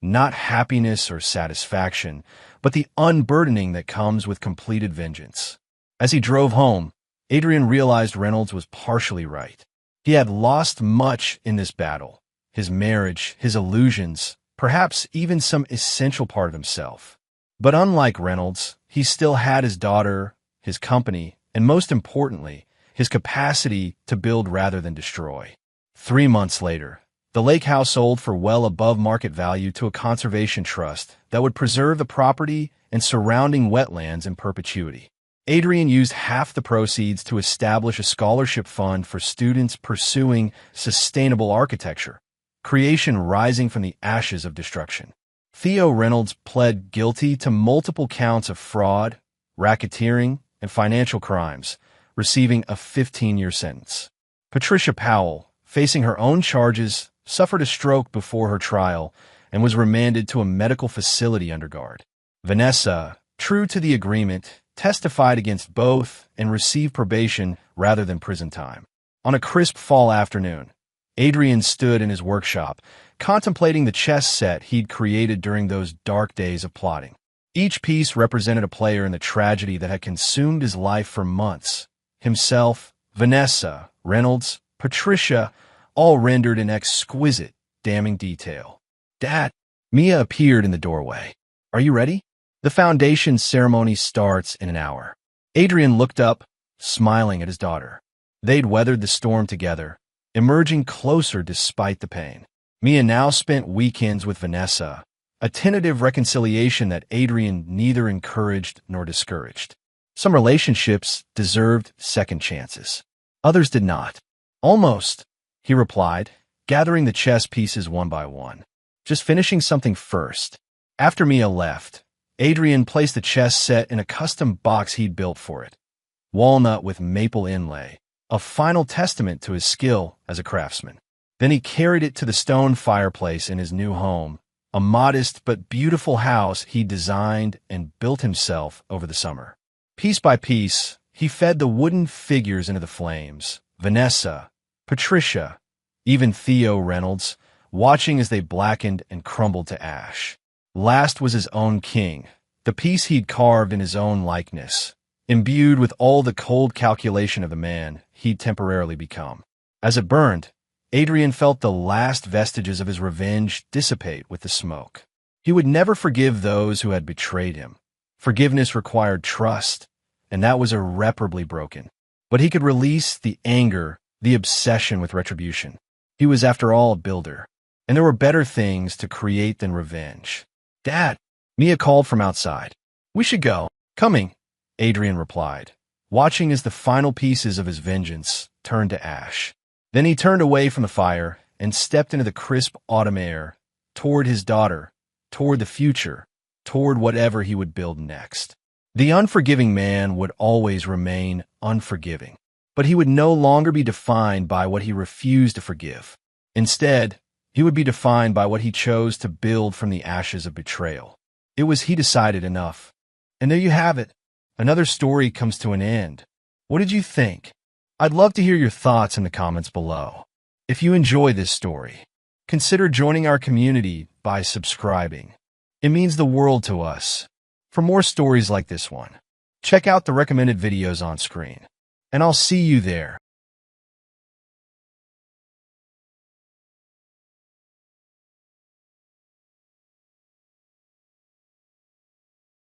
A: not happiness or satisfaction, but the unburdening that comes with completed vengeance. As he drove home, Adrian realized Reynolds was partially right. He had lost much in this battle, his marriage, his illusions, perhaps even some essential part of himself. But unlike Reynolds, he still had his daughter, his company, and most importantly, his capacity to build rather than destroy. 3 months later, the Lake House sold for well above market value to a conservation trust that would preserve the property and surrounding wetlands in perpetuity. Adrian used half the proceeds to establish a scholarship fund for students pursuing sustainable architecture, creation rising from the ashes of destruction. Theo Reynolds pled guilty to multiple counts of fraud, racketeering, and financial crimes, receiving a 15-year sentence. Patricia Powell, facing her own charges, suffered a stroke before her trial and was remanded to a medical facility under guard. Vanessa, true to the agreement, testified against both and received probation rather than prison time. On a crisp fall afternoon, Adrian stood in his workshop, contemplating the chess set he'd created during those dark days of plotting. Each piece represented a player in the tragedy that had consumed his life for months. Himself, Vanessa, Reynolds, Patricia, all rendered in exquisite, damning detail. Dad, Mia appeared in the doorway. Are you ready? The foundation ceremony starts in an hour. Adrian looked up, smiling at his daughter. They'd weathered the storm together, emerging closer despite the pain. Mia now spent weekends with Vanessa, a tentative reconciliation that Adrian neither encouraged nor discouraged. Some relationships deserved second chances. Others did not. Almost, he replied, gathering the chess pieces one by one. Just finishing something first. After Mia left, Adrian placed the chess set in a custom box he'd built for it. Walnut with maple inlay, a final testament to his skill as a craftsman. Then he carried it to the stone fireplace in his new home, a modest but beautiful house he designed and built himself over the summer. Piece by piece, he fed the wooden figures into the flames. Vanessa, Patricia, even Theo Reynolds, watching as they blackened and crumbled to ash. Last was his own king, the piece he'd carved in his own likeness, imbued with all the cold calculation of the man he'd temporarily become. As it burned, Adrian felt the last vestiges of his revenge dissipate with the smoke. He would never forgive those who had betrayed him. Forgiveness required trust, and that was irreparably broken. But he could release the anger, the obsession with retribution. He was, after all, a builder, and there were better things to create than revenge. "Dad," Mia called from outside. "We should go." "Coming," Adrian replied, watching as the final pieces of his vengeance turned to ash. Then he turned away from the fire and stepped into the crisp autumn air, toward his daughter, toward the future, toward whatever he would build next. The unforgiving man would always remain unforgiving, but he would no longer be defined by what he refused to forgive. Instead, he would be defined by what he chose to build from the ashes of betrayal. It was, he decided, enough. And there you have it. Another story comes to an end. What did you think? I'd love to hear your thoughts in the comments below. If you enjoy this story, consider joining our community by subscribing. It means the world to us. For more stories like this one, check out the recommended videos on screen, and I'll see you there.